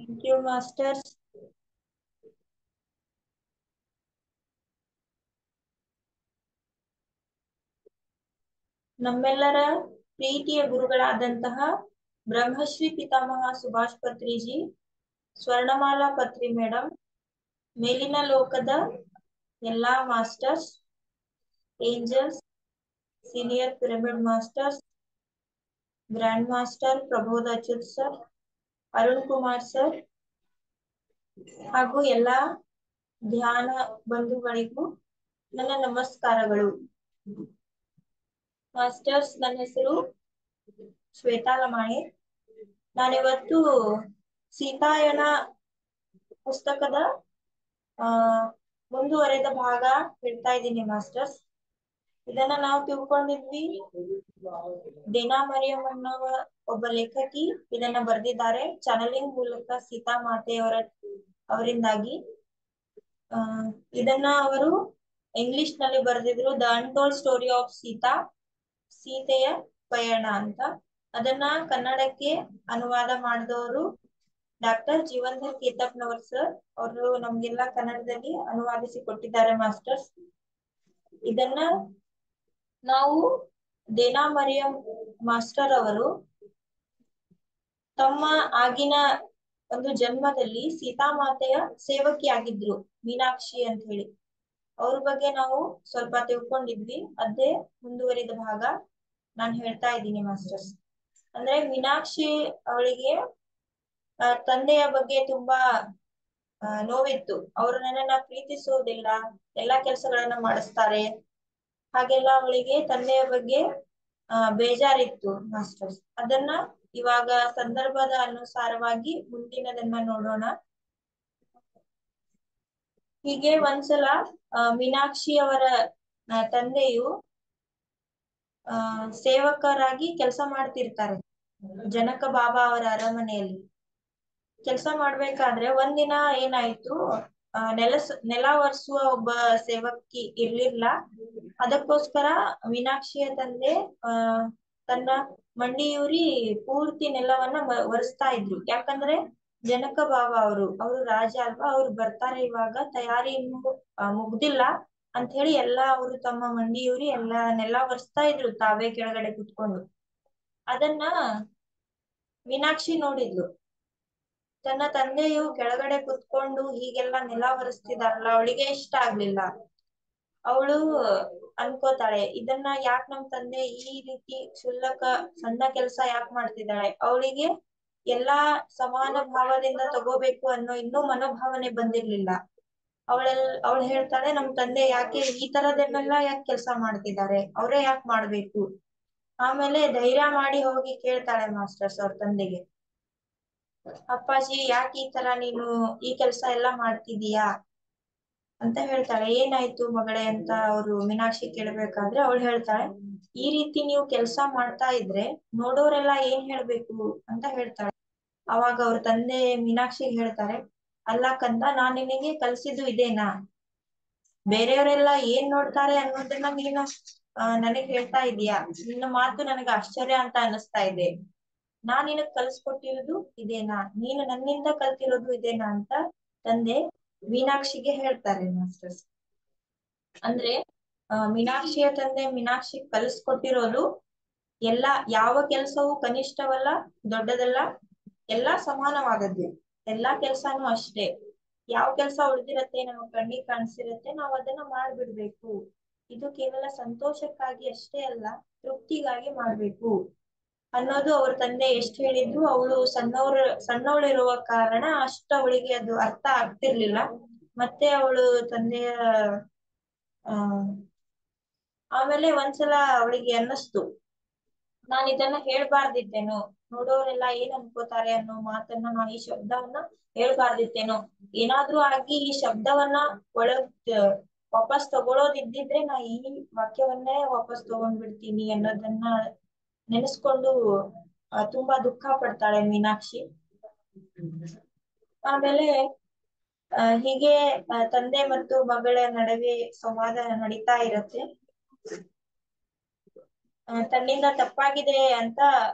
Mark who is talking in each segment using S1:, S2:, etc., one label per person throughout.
S1: Thank you, masters. ನಮ್ಮೆಲ್ಲರ ಪ್ರೀತಿಯ ಗುರುಗಳಾದಂತಹ ಬ್ರಹ್ಮಶ್ರೀ ಪಿತಾಮಹ ಸುಭಾಷ್ ಪತ್ರಿಜಿ, ಸ್ವರ್ಣಮಾಲಾ ಪತ್ರಿ ಮೇಡಮ್, ಮೇಲಿನ ಲೋಕದ ಎಲ್ಲಾ masters, angels, senior pyramid masters, grand master Prabodha Achyut sir, Arun Kumar sir ಹಾಗೂ ಎಲ್ಲಾ ಧ್ಯಾನ ಬಂಧುಗಳಿಗೂ ನನ್ನ ನಮಸ್ಕಾರಗಳು. ಮಾಸ್ಟರ್ಸ್, ನನ್ನ ಹೆಸರು ಶ್ವೇತಾ ಲಮಾಣಿ. ನಾನಿವತ್ತು ಸೀತಾಯನ ಪುಸ್ತಕದ ಮುಂದುವರೆದ ಭಾಗ ಹೇಳ್ತಾ ಇದ್ದೀನಿ ಮಾಸ್ಟರ್ಸ್. ಇದನ್ನ ನಾವು ತಿಳ್ಕೊಂಡಿದ್ವಿ, ದೇನಾ ಮರಿಯಂ ಅನ್ನೋ ಒಬ್ಬ ಲೇಖಕಿ ಇದನ್ನ ಬರೆದಿದ್ದಾರೆ ಚಾನಲಿಂಗ್ ಮೂಲಕ ಸೀತಾ ಅವರಿಂದಾಗಿ. ಇದನ್ನ ಅವರು ಇಂಗ್ಲಿಷ್ ನಲ್ಲಿ ಬರೆದಿದ್ರು, ದ ಅನ್ಟೋಲ್ಡ್ ಸ್ಟೋರಿ ಆಫ್ ಸೀತೆಯ ಪಯಣ ಅಂತ. ಅದನ್ನ ಕನ್ನಡಕ್ಕೆ ಅನುವಾದ ಮಾಡಿದವರು ಡಾಕ್ಟರ್ ಜೀವನ್ಧರ್ ಕೇತಪ್ಪನವರ್ ಸರ್. ಅವರು ನಮ್ಗೆಲ್ಲ ಕನ್ನಡದಲ್ಲಿ ಅನುವಾದಿಸಿ ಕೊಟ್ಟಿದ್ದಾರೆ ಮಾಸ್ಟರ್ಸ್. ಇದನ್ನ ನಾವು ದೇನಾ ಮರಿಯಂ ಮಾಸ್ಟರ್ ಅವರು ತಮ್ಮ ಆಗಿನ ಒಂದು ಜನ್ಮದಲ್ಲಿ ಸೀತಾಮಾತೆಯ ಸೇವಕಿಯಾಗಿದ್ರು, ಮೀನಾಕ್ಷಿ ಅಂತ ಹೇಳಿ. ಅವ್ರ ಬಗ್ಗೆ ನಾವು ಸ್ವಲ್ಪ ತಿಳ್ಕೊಂಡಿದ್ವಿ, ಅದೇ ಮುಂದುವರಿದ ಭಾಗ ನಾನು ಹೇಳ್ತಾ ಇದ್ದೀನಿ ಮಾಸ್ಟರ್ಸ್. ಅಂದ್ರೆ ಮೀನಾಕ್ಷಿ ಅವಳಿಗೆ ತಂದೆಯ ಬಗ್ಗೆ ತುಂಬಾ ನೋವಿತ್ತು. ಅವರು ನನ್ನನ್ನ ಪ್ರೀತಿಸುವುದಿಲ್ಲ, ಎಲ್ಲಾ ಕೆಲಸಗಳನ್ನ ಮಾಡಿಸ್ತಾರೆ, ಹಾಗೆಲ್ಲ ಅವಳಿಗೆ ತಂದೆಯ ಬಗ್ಗೆ ಬೇಜಾರಿತ್ತು ಮಾಸ್ಟರ್ಸ್. ಅದನ್ನ ಇವಾಗ ಸಂದರ್ಭದ ಅನುಸಾರವಾಗಿ ಮುಂದಿನದನ್ನ ನೋಡೋಣ. ಹೀಗೆ ಒಂದ್ಸಲ ಮೀನಾಕ್ಷಿ ಅವರ ತಂದೆಯು ಸೇವಕರಾಗಿ ಕೆಲಸ ಮಾಡ್ತಿರ್ತಾರೆ ಜನಕ ಬಾಬಾ ಅವರ ಅರಮನೆಯಲ್ಲಿ. ಕೆಲಸ ಮಾಡ್ಬೇಕಾದ್ರೆ ಒಂದಿನ ಏನಾಯ್ತು, ನೆಲ ಒರೆಸುವ ಒಬ್ಬ ಸೇವಕಿ ಇರ್ಲಿಲ್ಲ. ಅದಕ್ಕೋಸ್ಕರ ಮೀನಾಕ್ಷಿಯ ತಂದೆ ತನ್ನ ಮಂಡಿಯೂರಿ ಪೂರ್ತಿ ನೆಲವನ್ನ ಒರೆಸ್ತಾ ಇದ್ರು. ಯಾಕಂದ್ರೆ ಜನಕ ಬಾಬಾ ಅವರು ರಾಜ ಅಲ್ವಾ, ಅವ್ರು ಬರ್ತಾರೆ, ಇವಾಗ ತಯಾರಿ ಇನ್ನು ಮುಗ್ದಿಲ್ಲ ಅಂತ ಹೇಳಿ ಅವರು ತಮ್ಮ ಮಂಡಿಯೂರಿ ನೆಲ ಒರೆಸ್ತಾ ಇದ್ರು ತಾವೇ ಕೆಳಗಡೆ ಕುತ್ಕೊಂಡು. ಅದನ್ನ ಮೀನಾಕ್ಷಿ ನೋಡಿದ್ಲು. ತನ್ನ ತಂದೆಯು ಕೆಳಗಡೆ ಕುತ್ಕೊಂಡು ಹೀಗೆಲ್ಲ ನೆಲ ಒರೆಸ್ತಿದಾರಲ್ಲ, ಅವಳಿಗೆ ಇಷ್ಟ ಆಗ್ಲಿಲ್ಲ. ಅವಳು ಅನ್ಕೋತಾಳೆ, ಇದನ್ನ ಯಾಕೆ ನಮ್ ತಂದೆ ಈ ರೀತಿ ಕ್ಷುಲ್ಲಕ ಸಣ್ಣ ಕೆಲಸ ಯಾಕೆ ಮಾಡ್ತಿದ್ದಾಳೆ, ಅವಳಿಗೆ ಸಮಾನ ಭಾವದಿಂದ ತಗೋಬೇಕು ಅನ್ನೋ ಇನ್ನೂ ಮನೋಭಾವನೆ ಬಂದಿರ್ಲಿಲ್ಲ. ಅವಳು ಹೇಳ್ತಾಳೆ, ನಮ್ ತಂದೆ ಯಾಕೆ ಈ ತರದನ್ನೆಲ್ಲ ಯಾಕೆ ಕೆಲಸ ಮಾಡ್ತಿದ್ದಾರೆ, ಅವರೇ ಯಾಕೆ ಮಾಡ್ಬೇಕು. ಆಮೇಲೆ ಧೈರ್ಯ ಮಾಡಿ ಹೋಗಿ ಕೇಳ್ತಾಳೆ ಮಾಸ್ಟರ್ಸ್ ಅವ್ರ ತಂದೆಗೆ, ಅಪ್ಪಾಜಿ ಯಾಕೆ ಈ ತರ ನೀನು ಈ ಕೆಲಸ ಎಲ್ಲ ಮಾಡ್ತಿದೀಯಾ ಅಂತ ಹೇಳ್ತಾಳೆ. ಏನಾಯ್ತು ಮಗಳೇ ಅಂತ ಅವರು ಮೀನಾಕ್ಷಿ ಕೇಳ್ಬೇಕಾದ್ರೆ ಅವಳು ಹೇಳ್ತಾಳೆ, ಈ ರೀತಿ ನೀವು ಕೆಲಸ ಮಾಡ್ತಾ ಇದ್ರೆ ನೋಡೋರೆಲ್ಲ ಏನ್ ಹೇಳ್ಬೇಕು ಅಂತ ಹೇಳ್ತಾಳೆ. ಅವಾಗ ಅವ್ರ ತಂದೆ ಮೀನಾಕ್ಷಿ ಹೇಳ್ತಾರೆ, ಅಲ್ಲ ಕಂದ, ನಾನ್ ನಿನಗೆ ಕಲ್ಸಿದ್ದು ಇದೇನಾ, ಬೇರೆಯವರೆಲ್ಲ ಏನ್ ನೋಡ್ತಾರೆ ಅನ್ನೋದನ್ನ ನೀನು ನನಗ್ ಹೇಳ್ತಾ ಇದೀಯಾ, ನಿನ್ನ ಮಾತು ನನಗೆ ಆಶ್ಚರ್ಯ ಅಂತ ಅನಿಸ್ತಾ ಇದೆ. ನಾನ್ ನಿನಗ್ ಕಲ್ಸ್ಕೊಟ್ಟಿರೋದು ಇದೇನಾ, ನೀನು ನನ್ನಿಂದ ಕಲ್ತಿರೋದು ಇದೇನಾ ಅಂತ ತಂದೆ ಮೀನಾಕ್ಷಿಗೆ ಹೇಳ್ತಾರೆ ಮಾಸ್ಟರ್ಸ್. ಅಂದ್ರೆ ಮೀನಾಕ್ಷಿಯ ತಂದೆ ಮೀನಾಕ್ಷಿ ಕಲ್ಸ್ಕೊಟ್ಟಿರೋದು ಯಾವ ಕೆಲಸವೂ ಕನಿಷ್ಠವಲ್ಲ, ದೊಡ್ಡದಲ್ಲ, ಎಲ್ಲಾ ಸಮಾನವಾದದ್ದು. ಎಲ್ಲಾ ಕೆಲ್ಸಾನು ಅಷ್ಟೇ. ಯಾವ ಕೆಲ್ಸ ಉಳಿದಿರತ್ತೆ, ನಮ್ಮ ಕಣ್ಣಿಗೆ ಕಾಣಿಸಿರತ್ತೆ, ನಾವ್ ಅದನ್ನ ಮಾಡ್ಬಿಡ್ಬೇಕು. ಇದು ಕೇವಲ ಸಂತೋಷಕ್ಕಾಗಿ ಅಷ್ಟೇ ಅಲ್ಲ, ತೃಪ್ತಿಗಾಗಿ ಮಾಡ್ಬೇಕು ಅನ್ನೋದು ಅವ್ರ ತಂದೆ ಎಷ್ಟ್ ಹೇಳಿದ್ರು ಅವಳು ಸಣ್ಣವಳಿರುವ ಕಾರಣ ಅಷ್ಟ ಅವಳಿಗೆ ಅದು ಅರ್ಥ ಆಗ್ತಿರ್ಲಿಲ್ಲ. ಮತ್ತೆ ಅವಳು ತಂದೆಯ ಆಮೇಲೆ ಒಂದ್ಸಲ ಅವಳಿಗೆ ಅನ್ನಿಸ್ತು, ನಾನ್ ಇದನ್ನ ಹೇಳ್ಬಾರ್ದಿತ್ತೇನೋ, ನೋಡೋರೆಲ್ಲ ಏನ್ ಅನ್ಕೋತಾರೆ ಅನ್ನೋ ಮಾತನ್ನ ನಾನು ಈ ಶಬ್ದವನ್ನ ಹೇಳ್ಬಾರ್ದಿತ್ತೇನೋ, ಏನಾದ್ರೂ ಆಗಿ ಈ ಶಬ್ದವನ್ನ ವಾಪಸ್ ತಗೊಳೋದಿದ್ದಿದ್ರೆ ನಾ ಈ ವಾಕ್ಯವನ್ನೇ ವಾಪಸ್ ತಗೊಂಡ್ಬಿಡ್ತೀನಿ ಅನ್ನೋದನ್ನ ನೆನೆಸ್ಕೊಂಡು ತುಂಬಾ ದುಃಖ ಪಡ್ತಾಳೆ ಮೀನಾಕ್ಷಿ. ಆಮೇಲೆ ಹೀಗೆ ತಂದೆ ಮತ್ತು ಮಗಳ ನಡುವೆ ಸಂವಾದ ನಡೀತಾ ಇರತ್ತೆ. ತನ್ನಿಂದ ತಪ್ಪಾಗಿದೆ ಅಂತ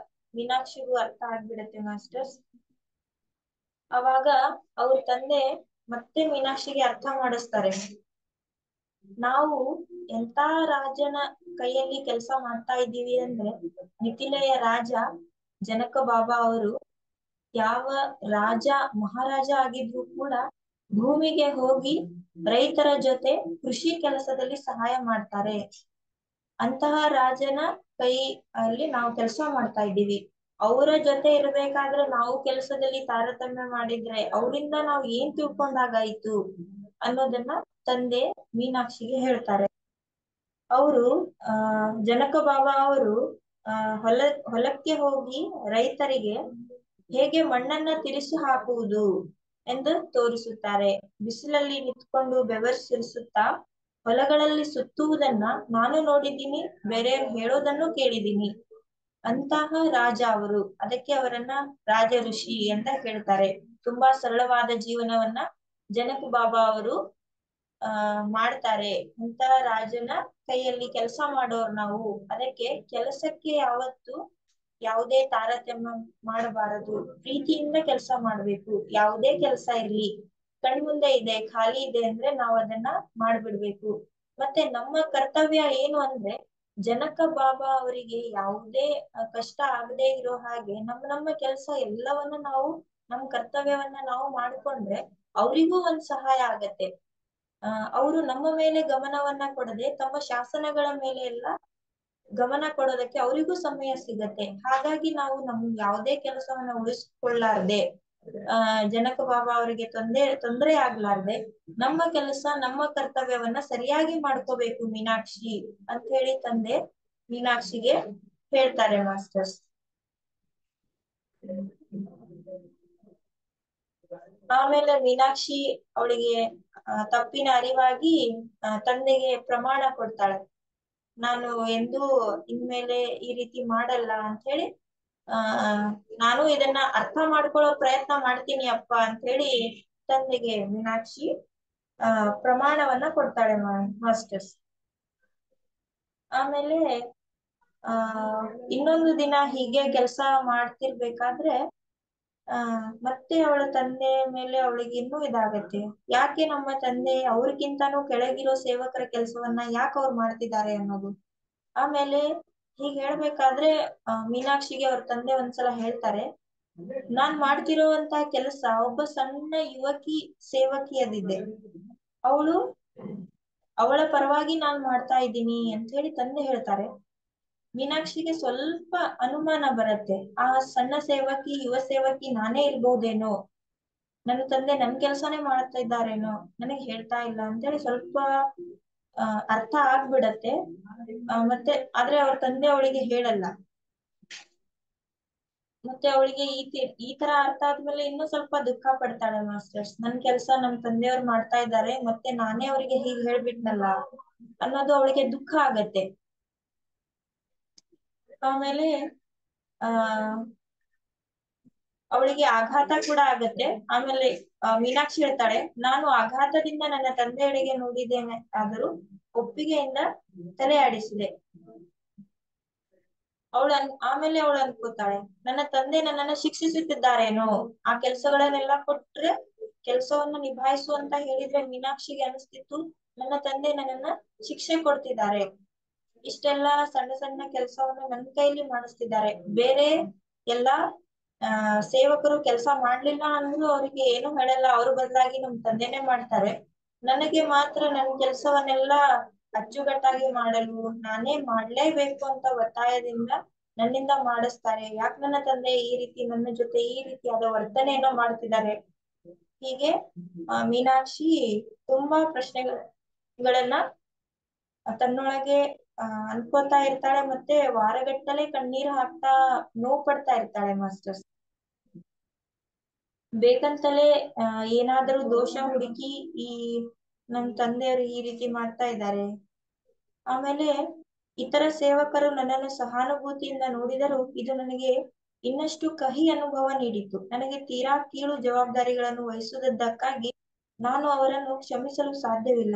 S1: ಮೀನಾಕ್ಷಿಗೂ ಅರ್ಥ ಆಗ್ಬಿಡತ್ತೆ ಮಾಸ್ಟರ್ಸ್. ಅವಾಗ ಅವ್ರ ತಂದೆ ಮತ್ತೆ ಮೀನಾಕ್ಷಿಗೆ ಅರ್ಥ ಮಾಡಿಸ್ತಾರೆ. ನಾವು ಎಂತ ರಾಜನ ಕೈಯಲ್ಲಿ ಕೆಲಸ ಮಾಡ್ತಾ ಇದ್ದೀವಿ ಅಂದ್ರೆ, ಮಿಥಿಲೆಯ ರಾಜ ಜನಕ ಬಾಬಾ ಅವರು ಯಾವ ರಾಜ ಮಹಾರಾಜ ಆಗಿದ್ರು ಕೂಡ ಭೂಮಿಗೆ ಹೋಗಿ ರೈತರ ಜೊತೆ ಕೃಷಿ ಕೆಲಸದಲ್ಲಿ ಸಹಾಯ ಮಾಡ್ತಾರೆ. ಅಂತಹ ರಾಜನ ಕೈ ಅಲ್ಲಿ ನಾವು ಕೆಲಸ ಮಾಡ್ತಾ ಇದ್ದೀವಿ. ಅವರ ಜೊತೆ ಇರ್ಬೇಕಾದ್ರೆ ನಾವು ಕೆಲಸದಲ್ಲಿ ತಾರತಮ್ಯ ಮಾಡಿದ್ರೆ ಅವರಿಂದ ನಾವು ಏನ್ ತಿಳ್ಕೊಂಡಾಗಾಯ್ತು ಅನ್ನೋದನ್ನ ತಂದೆ ಮೀನಾಕ್ಷಿಗೆ ಹೇಳ್ತಾರೆ. ಅವರು ಜನಕ ಬಾಬಾ ಅವರು ಹೊಲಕ್ಕೆ ಹೋಗಿ ರೈತರಿಗೆ ಹೇಗೆ ಮಣ್ಣನ್ನ ತಿರುಸಿ ಹಾಕುವುದು ಎಂದು ತೋರಿಸುತ್ತಾರೆ. ಬಿಸಿಲಲ್ಲಿ ನಿಂತ್ಕೊಂಡು ಬೆವರು ಸುರಿಸುತ್ತಾ ಹೊಲಗಳಲ್ಲಿ ಸುತ್ತುವುದನ್ನ ನಾನು ನೋಡಿದ್ದೀನಿ, ಬೇರೆಯವ್ರು ಹೇಳೋದನ್ನು ಕೇಳಿದ್ದೀನಿ. ಅಂತಹ ರಾಜ ಅವರು, ಅದಕ್ಕೆ ಅವರನ್ನ ರಾಜ ಋಷಿ ಅಂತ ಹೇಳ್ತಾರೆ. ತುಂಬಾ ಸರಳವಾದ ಜೀವನವನ್ನ ಜನಕ ಬಾಬಾ ಅವರು ಮಾಡ್ತಾರೆ. ಅಂತಹ ರಾಜನ ಕೈಯಲ್ಲಿ ಕೆಲಸ ಮಾಡೋರು ನಾವು. ಅದಕ್ಕೆ ಕೆಲಸಕ್ಕೆ ಯಾವತ್ತು ಯಾವುದೇ ತಾರತಮ್ಯ ಮಾಡಬಾರದು, ಪ್ರೀತಿಯಿಂದ ಕೆಲಸ ಮಾಡ್ಬೇಕು. ಯಾವುದೇ ಕೆಲಸ ಇರ್ಲಿ, ಕಣ್ಮುಂದೆ ಇದೆ ಖಾಲಿ ಇದೆ ಅಂದ್ರೆ ನಾವ್ ಅದನ್ನ ಮಾಡ್ಬಿಡ್ಬೇಕು. ಮತ್ತೆ ನಮ್ಮ ಕರ್ತವ್ಯ ಏನು ಅಂದ್ರೆ, ಜನಕ ಬಾಬಾ ಅವರಿಗೆ ಯಾವುದೇ ಕಷ್ಟ ಆಗದೆ ಇರೋ ಹಾಗೆ ನಮ್ಮ ಕೆಲಸ ಎಲ್ಲವನ್ನ ನಾವು, ನಮ್ ಕರ್ತವ್ಯವನ್ನ ನಾವು ಮಾಡ್ಕೊಂಡ್ರೆ ಅವರಿಗೂ ಒಂದ್ ಸಹಾಯ ಆಗತ್ತೆ. ಅವರು ನಮ್ಮ ಮೇಲೆ ಗಮನವನ್ನ ಕೊಡದೆ ತಮ್ಮ ಶಾಸನಗಳ ಮೇಲೆ ಎಲ್ಲ ಗಮನ ಕೊಡೋದಕ್ಕೆ ಅವರಿಗೂ ಸಮಯ ಸಿಗತ್ತೆ. ಹಾಗಾಗಿ ನಾವು ನಮ್ ಯಾವುದೇ ಕೆಲಸವನ್ನ ಉಳಿಸ್ಕೊಳ್ಳಾರ್ದೆ, ಜನಕ ಬಾಬಾ ಅವರಿಗೆ ತೊಂದರೆ ಆಗ್ಲಾರ್ದೆ ನಮ್ಮ ಕೆಲಸ ನಮ್ಮ ಕರ್ತವ್ಯವನ್ನ ಸರಿಯಾಗಿ ಮಾಡ್ಕೋಬೇಕು ಮೀನಾಕ್ಷಿ ಅಂತ ಹೇಳಿ ತಂದೆ ಮೀನಾಕ್ಷಿಗೆ ಹೇಳ್ತಾರೆ ಮಾಸ್ಟರ್ಸ್. ಆಮೇಲೆ ಮೀನಾಕ್ಷಿ ಅವಳಿಗೆ ತಪ್ಪಿನ ಅರಿವಾಗಿ ತಂದೆಗೆ ಪ್ರಮಾಣ ಕೊಡ್ತಾಳೆ. ನಾನು ಎಂದೂ ಇನ್ಮೇಲೆ ಈ ರೀತಿ ಮಾಡಲ್ಲ ಅಂತ ಹೇಳಿ, ನಾನು ಇದನ್ನ ಅರ್ಥ ಮಾಡ್ಕೊಳ್ಳೋ ಪ್ರಯತ್ನ ಮಾಡ್ತೀನಿ ಅಪ್ಪ ಅಂತ ಹೇಳಿ ತಂದೆಗೆ ಮೀನಾಕ್ಷಿ ಪ್ರಮಾಣವನ್ನ ಕೊಡ್ತಾಳೆ ಮಾಸ್ಟರ್ಸ್. ಆಮೇಲೆ ಇನ್ನೊಂದು ದಿನ ಹೀಗೆ ಕೆಲಸ ಮಾಡ್ತಿರ್ಬೇಕಾದ್ರೆ ಮತ್ತೆ ಅವಳ ತಂದೆ ಮೇಲೆ ಅವಳಿಗೆ ಇನ್ನೂ ಇದಾಗತ್ತೆ. ಯಾಕೆ ನಮ್ಮ ತಂದೆ ಅವ್ರಿಗಿಂತಾನು ಕೆಳಗಿರೋ ಸೇವಕರ ಕೆಲಸವನ್ನ ಯಾಕೆ ಅವ್ರು ಮಾಡ್ತಿದ್ದಾರೆ ಅನ್ನೋದು. ಆಮೇಲೆ ಹೀಗ್ ಹೇಳ್ಬೇಕಾದ್ರೆ ಮೀನಾಕ್ಷಿಗೆ ಅವ್ರ ತಂದೆ ಒಂದ್ಸಲ ಹೇಳ್ತಾರೆ, ನಾನ್ ಮಾಡ್ತಿರೋಂತ ಕೆಲಸ ಒಬ್ಬ ಸಣ್ಣ ಯುವಕಿ ಸೇವಕಿಯದಿದೆ, ಅವಳ ಪರವಾಗಿ ನಾನ್ ಮಾಡ್ತಾ ಇದ್ದೀನಿ ಅಂತ ಹೇಳಿ ತಂದೆ ಹೇಳ್ತಾರೆ. ಮೀನಾಕ್ಷಿಗೆ ಸ್ವಲ್ಪ ಅನುಮಾನ ಬರುತ್ತೆ, ಆ ಸಣ್ಣ ಸೇವಕಿ ಯುವ ಸೇವಕಿ ನಾನೇ ಇರ್ಬಹುದೇನೋ, ನನ್ನ ತಂದೆ ನನ್ ಕೆಲ್ಸಾನೇ ಮಾಡ್ತಾ ಇದ್ದಾರೇನೋ, ನನಗ್ ಹೇಳ್ತಾ ಇಲ್ಲ ಅಂತೇಳಿ ಸ್ವಲ್ಪ ಅರ್ಥ ಆಗ್ಬಿಡತ್ತೆ. ಮತ್ತೆ ಆದ್ರೆ ಅವ್ರ ತಂದೆ ಅವಳಿಗೆ ಹೇಳಲ್ಲ. ಮತ್ತೆ ಅವಳಿಗೆ ಈ ತರ ಅರ್ಥ ಆದ್ಮೇಲೆ ಇನ್ನೂ ಸ್ವಲ್ಪ ದುಃಖ ಪಡ್ತಾಳೆ ಮಾಸ್ಟರ್ಸ್. ನನ್ ಕೆಲ್ಸ ನಮ್ ತಂದೆಯವ್ರು ಮಾಡ್ತಾ ಇದ್ದಾರೆ, ಮತ್ತೆ ನಾನೇ ಅವರಿಗೆ ಹೀಗ್ ಹೇಳ್ಬಿಟ್ನಲ್ಲ ಅನ್ನೋದು ಅವಳಿಗೆ ದುಃಖ ಆಗತ್ತೆ. ಆಮೇಲೆ ಅವಳಿಗೆ ಆಘಾತ ಕೂಡ ಆಗತ್ತೆ. ಆಮೇಲೆ ಮೀನಾಕ್ಷಿ ಹೇಳ್ತಾಳೆ, ನಾನು ಆಘಾತದಿಂದ ನನ್ನ ತಂದೆಯಡೆಗೆ ನೋಡಿದ್ದೇನೆ, ಆದರೂ ಒಪ್ಪಿಗೆಯಿಂದ ತಲೆ ಆಡಿಸಿದೆ. ಆಮೇಲೆ ಅವಳು ಅನ್ಕೋತಾಳೆ, ನನ್ನ ತಂದೆ ನನ್ನನ್ನ ಶಿಕ್ಷಿಸುತ್ತಿದ್ದಾರೇನೋ, ಆ ಕೆಲ್ಸಗಳನ್ನೆಲ್ಲ ಕೊಟ್ರೆ ಕೆಲ್ಸವನ್ನ ನಿಭಾಯಿಸು ಅಂತ ಹೇಳಿದ್ರೆ ಮೀನಾಕ್ಷಿಗೆ ಅನಿಸ್ತಿತ್ತು ನನ್ನ ತಂದೆ ನನ್ನನ್ನ ಶಿಕ್ಷೆ ಕೊಡ್ತಿದ್ದಾರೆ, ಇಷ್ಟೆಲ್ಲಾ ಸಣ್ಣ ಸಣ್ಣ ಕೆಲ್ಸವನ್ನ ನನ್ನ ಕೈಲಿ ಮಾಡಿಸ್ತಿದ್ದಾರೆ. ಬೇರೆ ಎಲ್ಲಾ ಸೇವಕರು ಕೆಲಸ ಮಾಡ್ಲಿಲ್ಲ ಅಂದ್ರೂ ಅವ್ರಿಗೆ ಏನು ಹೇಳಲ್ಲ, ಅವ್ರ ಬದಲಾಗಿ ನಮ್ ತಂದೆನೆ ಮಾಡ್ತಾರೆ. ನನಗೆ ಮಾತ್ರ ನನ್ ಕೆಲ್ಸವನ್ನೆಲ್ಲ ಅಚ್ಚುಕಟ್ಟಾಗಿ ಮಾಡಲು ನಾನೇ ಮಾಡ್ಲೇಬೇಕು ಅಂತ ಒತ್ತಾಯದಿಂದ ನನ್ನಿಂದ ಮಾಡಿಸ್ತಾರೆ. ಯಾಕೆ ನನ್ನ ತಂದೆ ಈ ರೀತಿ ನನ್ನ ಜೊತೆ ಈ ರೀತಿಯಾದ ವರ್ತನೆಯನ್ನ ಮಾಡ್ತಿದ್ದಾರೆ. ಹೀಗೆ ಮೀನಾಕ್ಷಿ ತುಂಬಾ ಪ್ರಶ್ನೆಗಳನ್ನ ತನ್ನೊಳಗೆ ಅನ್ಕೋತಾ ಇರ್ತಾಳೆ. ಮತ್ತೆ ವಾರಗಟ್ಟಲೆ ಕಣ್ಣೀರು ಹಾಕ್ತಾ ನೋವು ಪಡ್ತಾ ಇರ್ತಾಳೆ ಮಾಸ್ಟರ್ಸ್. ಬೇಕಂತಲೇ ಏನಾದ್ರೂ ದೋಷ ಹುಡುಕಿ ಈ ನಮ್ ತಂದೆಯವರು ಈ ರೀತಿ ಮಾಡ್ತಾ ಇದ್ದಾರೆ. ಆಮೇಲೆ ಇತರ ಸೇವಕರು ನನ್ನನ್ನು ಸಹಾನುಭೂತಿಯಿಂದ ನೋಡಿದರೂ ಇದು ನನಗೆ ಇನ್ನಷ್ಟು ಕಹಿ ಅನುಭವ ನೀಡಿತು. ನನಗೆ ತೀರಾ ಕೀಳು ಜವಾಬ್ದಾರಿಗಳನ್ನು ವಹಿಸುವುದಕ್ಕಾಗಿ ನಾನು ಅವರನ್ನು ಕ್ಷಮಿಸಲು ಸಾಧ್ಯವಿಲ್ಲ.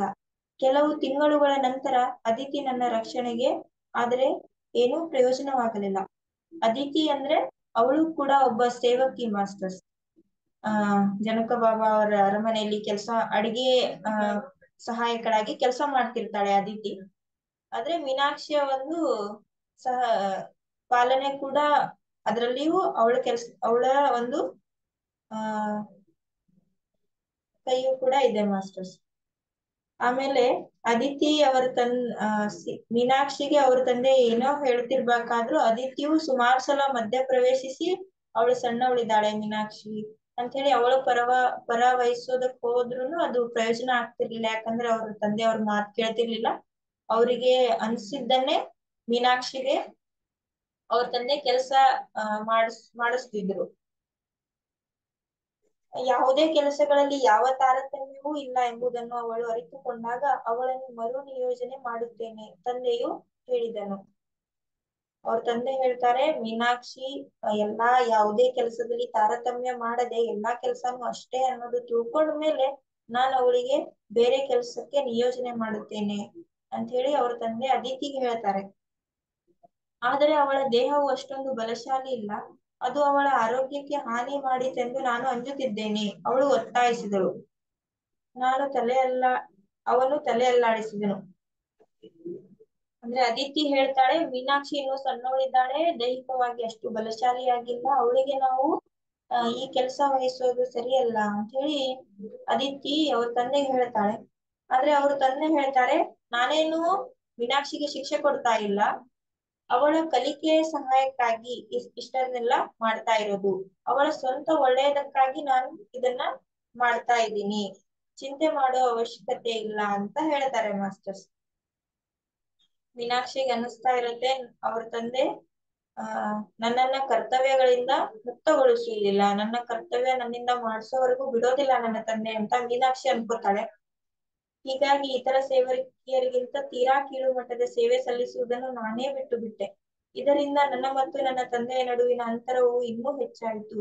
S1: ಕೆಲವು ತಿಂಗಳುಗಳ ನಂತರ ಅದಿತಿ ನನ್ನ ರಕ್ಷಣೆಗೆ, ಆದರೆ ಏನೂ ಪ್ರಯೋಜನವಾಗಲಿಲ್ಲ. ಅದಿತಿ ಅಂದ್ರೆ ಅವಳು ಕೂಡ ಒಬ್ಬ ಸೇವಕಿ ಮಾಸ್ಟರ್ಸ್. ಆ ಜನಕ ಬಾಬಾ ಅವರ ಅರಮನೆಯಲ್ಲಿ ಅಡಿಗೆ ಆ ಸಹಾಯಕಳಾಗಿ ಕೆಲಸ ಮಾಡ್ತಿರ್ತಾಳೆ ಅದಿತಿ. ಆದ್ರೆ ಮೀನಾಕ್ಷಿಯ ಒಂದು ಸಹ ಪಾಲನೆ ಕೂಡ, ಅದರಲ್ಲಿಯೂ ಅವಳ ಒಂದು ಆ ಕೈಯೂ ಕೂಡ ಇದೆ ಮಾಸ್ಟರ್ಸ್. ಆಮೇಲೆ ಅದಿತಿ ಅವರ ಮೀನಾಕ್ಷಿಗೆ ಅವ್ರ ತಂದೆ ಏನೋ ಹೇಳ್ತಿರ್ಬೇಕಾದ್ರೂ ಅದಿತಿಯು ಸುಮಾರು ಸಲ ಮಧ್ಯ ಪ್ರವೇಶಿಸಿ, ಅವಳು ಸಣ್ಣವಳಿದ್ದಾಳೆ ಮೀನಾಕ್ಷಿ ಅಂತ ಹೇಳಿ ಅವಳ ಪರ ವಹಿಸೋದಕ್ ಹೋದ್ರುನು ಅದು ಪ್ರಯೋಜನ ಆಗ್ತಿರ್ಲಿಲ್ಲ. ಯಾಕಂದ್ರೆ ಅವ್ರ ತಂದೆ ಅವ್ರ ಮಾತು ಕೇಳ್ತಿರ್ಲಿಲ್ಲ. ಅವರಿಗೆ ಅನ್ಸಿದ್ದನ್ನೇ ಮೀನಾಕ್ಷಿಗೆ ಅವ್ರ ತಂದೆ ಕೆಲಸ ಮಾಡಿಸ್ತಿದ್ರು. ಯಾವುದೇ ಕೆಲಸಗಳಲ್ಲಿ ಯಾವ ತಾರತಮ್ಯವೂ ಇಲ್ಲ ಎಂಬುದನ್ನು ಅವಳು ಅರಿತುಕೊಂಡಾಗ ಅವಳನ್ನು ಮರು ನಿಯೋಜನೆ ಮಾಡುತ್ತೇನೆ ತಂದೆಯು ಹೇಳಿದನು. ಅವ್ರ ತಂದೆ ಹೇಳ್ತಾರೆ, ಮೀನಾಕ್ಷಿ ಯಾವುದೇ ಕೆಲಸದಲ್ಲಿ ತಾರತಮ್ಯ ಮಾಡದೆ ಎಲ್ಲಾ ಕೆಲಸನೂ ಅಷ್ಟೇ ಅನ್ನೋದು ತಿಳ್ಕೊಂಡ ಮೇಲೆ ನಾನು ಅವಳಿಗೆ ಬೇರೆ ಕೆಲಸಕ್ಕೆ ನಿಯೋಜನೆ ಮಾಡುತ್ತೇನೆ ಅಂತ ಹೇಳಿ ಅವ್ರ ತಂದೆ ಅದಿತಿಗೆ ಹೇಳ್ತಾರೆ. ಆದರೆ ಅವಳ ದೇಹವು ಅಷ್ಟೊಂದು ಬಲಶಾಲಿ ಇಲ್ಲ, ಅದು ಅವಳ ಆರೋಗ್ಯಕ್ಕೆ ಹಾನಿ ಮಾಡಿತೆಂದು ನಾನು ಅಂಜುತ್ತಿದ್ದೇನೆ, ಅವಳು ಒತ್ತಾಯಿಸಿದಳು. ಅವನು ತಲೆಯಲ್ಲಾಡಿಸಿದನು. ಅಂದ್ರೆ ಅದಿತಿ ಹೇಳ್ತಾಳೆ, ಮೀನಾಕ್ಷಿ ಇನ್ನೂ ಸಣ್ಣವಳಿದ್ದಾಳೆ, ದೈಹಿಕವಾಗಿ ಅಷ್ಟು ಬಲಶಾಲಿಯಾಗಿಲ್ಲ, ಅವಳಿಗೆ ನಾವು ಈ ಕೆಲಸ ವಹಿಸೋದು ಸರಿಯಲ್ಲ ಅಂತ ಹೇಳಿ ಅದಿತಿ ಅವ್ರ ತಂದೆಗೆ ಹೇಳ್ತಾಳೆ. ಆದ್ರೆ ಅವ್ರ ತಂದೆ ಹೇಳ್ತಾರೆ, ನಾನೇನು ಮೀನಾಕ್ಷಿಗೆ ಶಿಕ್ಷೆ ಕೊಡ್ತಾ ಇಲ್ಲ, ಅವಳ ಕಲಿಕೆಯ ಸಹಾಯಕ್ಕಾಗಿ ಇಷ್ಟನ್ನೆಲ್ಲ ಮಾಡ್ತಾ ಇರೋದು, ಅವಳ ಸ್ವಂತ ಒಳ್ಳೆಯದಕ್ಕಾಗಿ ನಾನು ಇದನ್ನ ಮಾಡ್ತಾ ಇದ್ದೀನಿ, ಚಿಂತೆ ಮಾಡೋ ಅವಶ್ಯಕತೆ ಇಲ್ಲ ಅಂತ ಹೇಳ್ತಾರೆ ಮಾಸ್ಟರ್ಸ್. ಮೀನಾಕ್ಷಿಗೆ ಅನ್ನಿಸ್ತಾ ಇರುತ್ತೆ, ಅವ್ರ ತಂದೆ ನನ್ನನ್ನ ಕರ್ತವ್ಯಗಳಿಂದ ಮುಕ್ತಗೊಳಿಸುವುದಿಲ್ಲ, ನನ್ನ ಕರ್ತವ್ಯ ನನ್ನಿಂದ ಮಾಡಿಸೋವರೆಗೂ ಬಿಡೋದಿಲ್ಲ ನನ್ನ ತಂದೆ ಅಂತ ಮೀನಾಕ್ಷಿ ಅನ್ಕೋತಾಳೆ. ಹೀಗಾಗಿ ಇತರ ಸೇವಕಿಯರಿಗಿಂತ ತೀರಾ ಕೀಳು ಮಟ್ಟದ ಸೇವೆ ಸಲ್ಲಿಸುವುದನ್ನು ನಾನೇ ಬಿಟ್ಟು ಬಿಟ್ಟೆ. ಇದರಿಂದ ನನ್ನ ಮತ್ತು ನನ್ನ ತಂದೆಯ ನಡುವಿನ ಅಂತರವು ಇನ್ನೂ ಹೆಚ್ಚಾಯಿತು.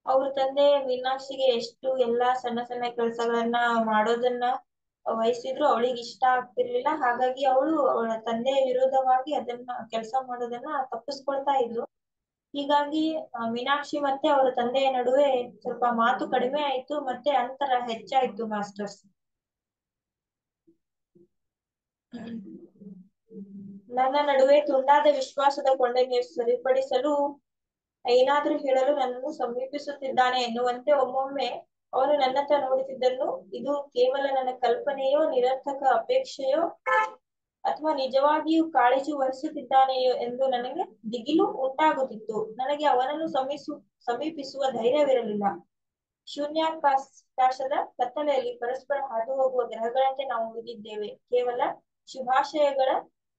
S1: ಅವ್ರ ತಂದೆ ಮೀನಾಕ್ಷಿಗೆ ಎಷ್ಟು ಎಲ್ಲಾ ಸಣ್ಣ ಸಣ್ಣ ಕೆಲಸಗಳನ್ನ ಮಾಡೋದನ್ನ ವಹಿಸಿದ್ರು ಅವಳಿಗೆ ಇಷ್ಟ ಆಗ್ತಿರ್ಲಿಲ್ಲ. ಹಾಗಾಗಿ ಅವಳ ತಂದೆಯ ವಿರೋಧವಾಗಿ ಅದನ್ನ ಕೆಲಸ ಮಾಡೋದನ್ನ ತಪ್ಪಿಸ್ಕೊಳ್ತಾ ಇದ್ಲು. ಹೀಗಾಗಿ ಮೀನಾಕ್ಷಿ ಮತ್ತೆ ಅವರ ತಂದೆಯ ನಡುವೆ ಸ್ವಲ್ಪ ಮಾತು ಕಡಿಮೆ ಆಯ್ತು, ಮತ್ತೆ ಅಂತರ ಹೆಚ್ಚಾಯ್ತು ಮಾಸ್ಟರ್ಸ್. ನನ್ನ ನಡುವೆ ತುಂಡಾದ ವಿಶ್ವಾಸದ ಕೊಂಡನ್ನು ಸರಿಪಡಿಸಲು ಏನಾದ್ರೂ ಹೇಳಲು ನನ್ನನ್ನು ಸಮೀಪಿಸುತ್ತಿದ್ದಾನೆ ಎನ್ನುವಂತೆ ಒಮ್ಮೊಮ್ಮೆ ಅವನು ನನ್ನತ್ತ ನೋಡುತ್ತಿದ್ದನು. ಇದು ಕೇವಲ ನನ್ನ ಕಲ್ಪನೆಯೋ, ನಿರರ್ಥಕ ಅಪೇಕ್ಷೆಯೋ, ಅಥವಾ ನಿಜವಾಗಿಯೂ ಕಾಳಜಿ ವಹಿಸುತ್ತಿದ್ದಾನೆಯೋ ಎಂದು ನನಗೆ ದಿಗಿಲು ಉಂಟಾಗುತ್ತಿತ್ತು. ನನಗೆ ಅವನನ್ನು ಸಮೀಪಿಸುವ ಧೈರ್ಯವಿರಲಿಲ್ಲ. ಶೂನ್ಯಾಕಾಶದ ಕತ್ತಲೆಯಲ್ಲಿ ಪರಸ್ಪರ ಹಾದು ಹೋಗುವ ಗ್ರಹಗಳಂತೆ ನಾವು ಉಳಿದಿದ್ದೇವೆ. ಕೇವಲ ಶುಭಾಶಯಗಳ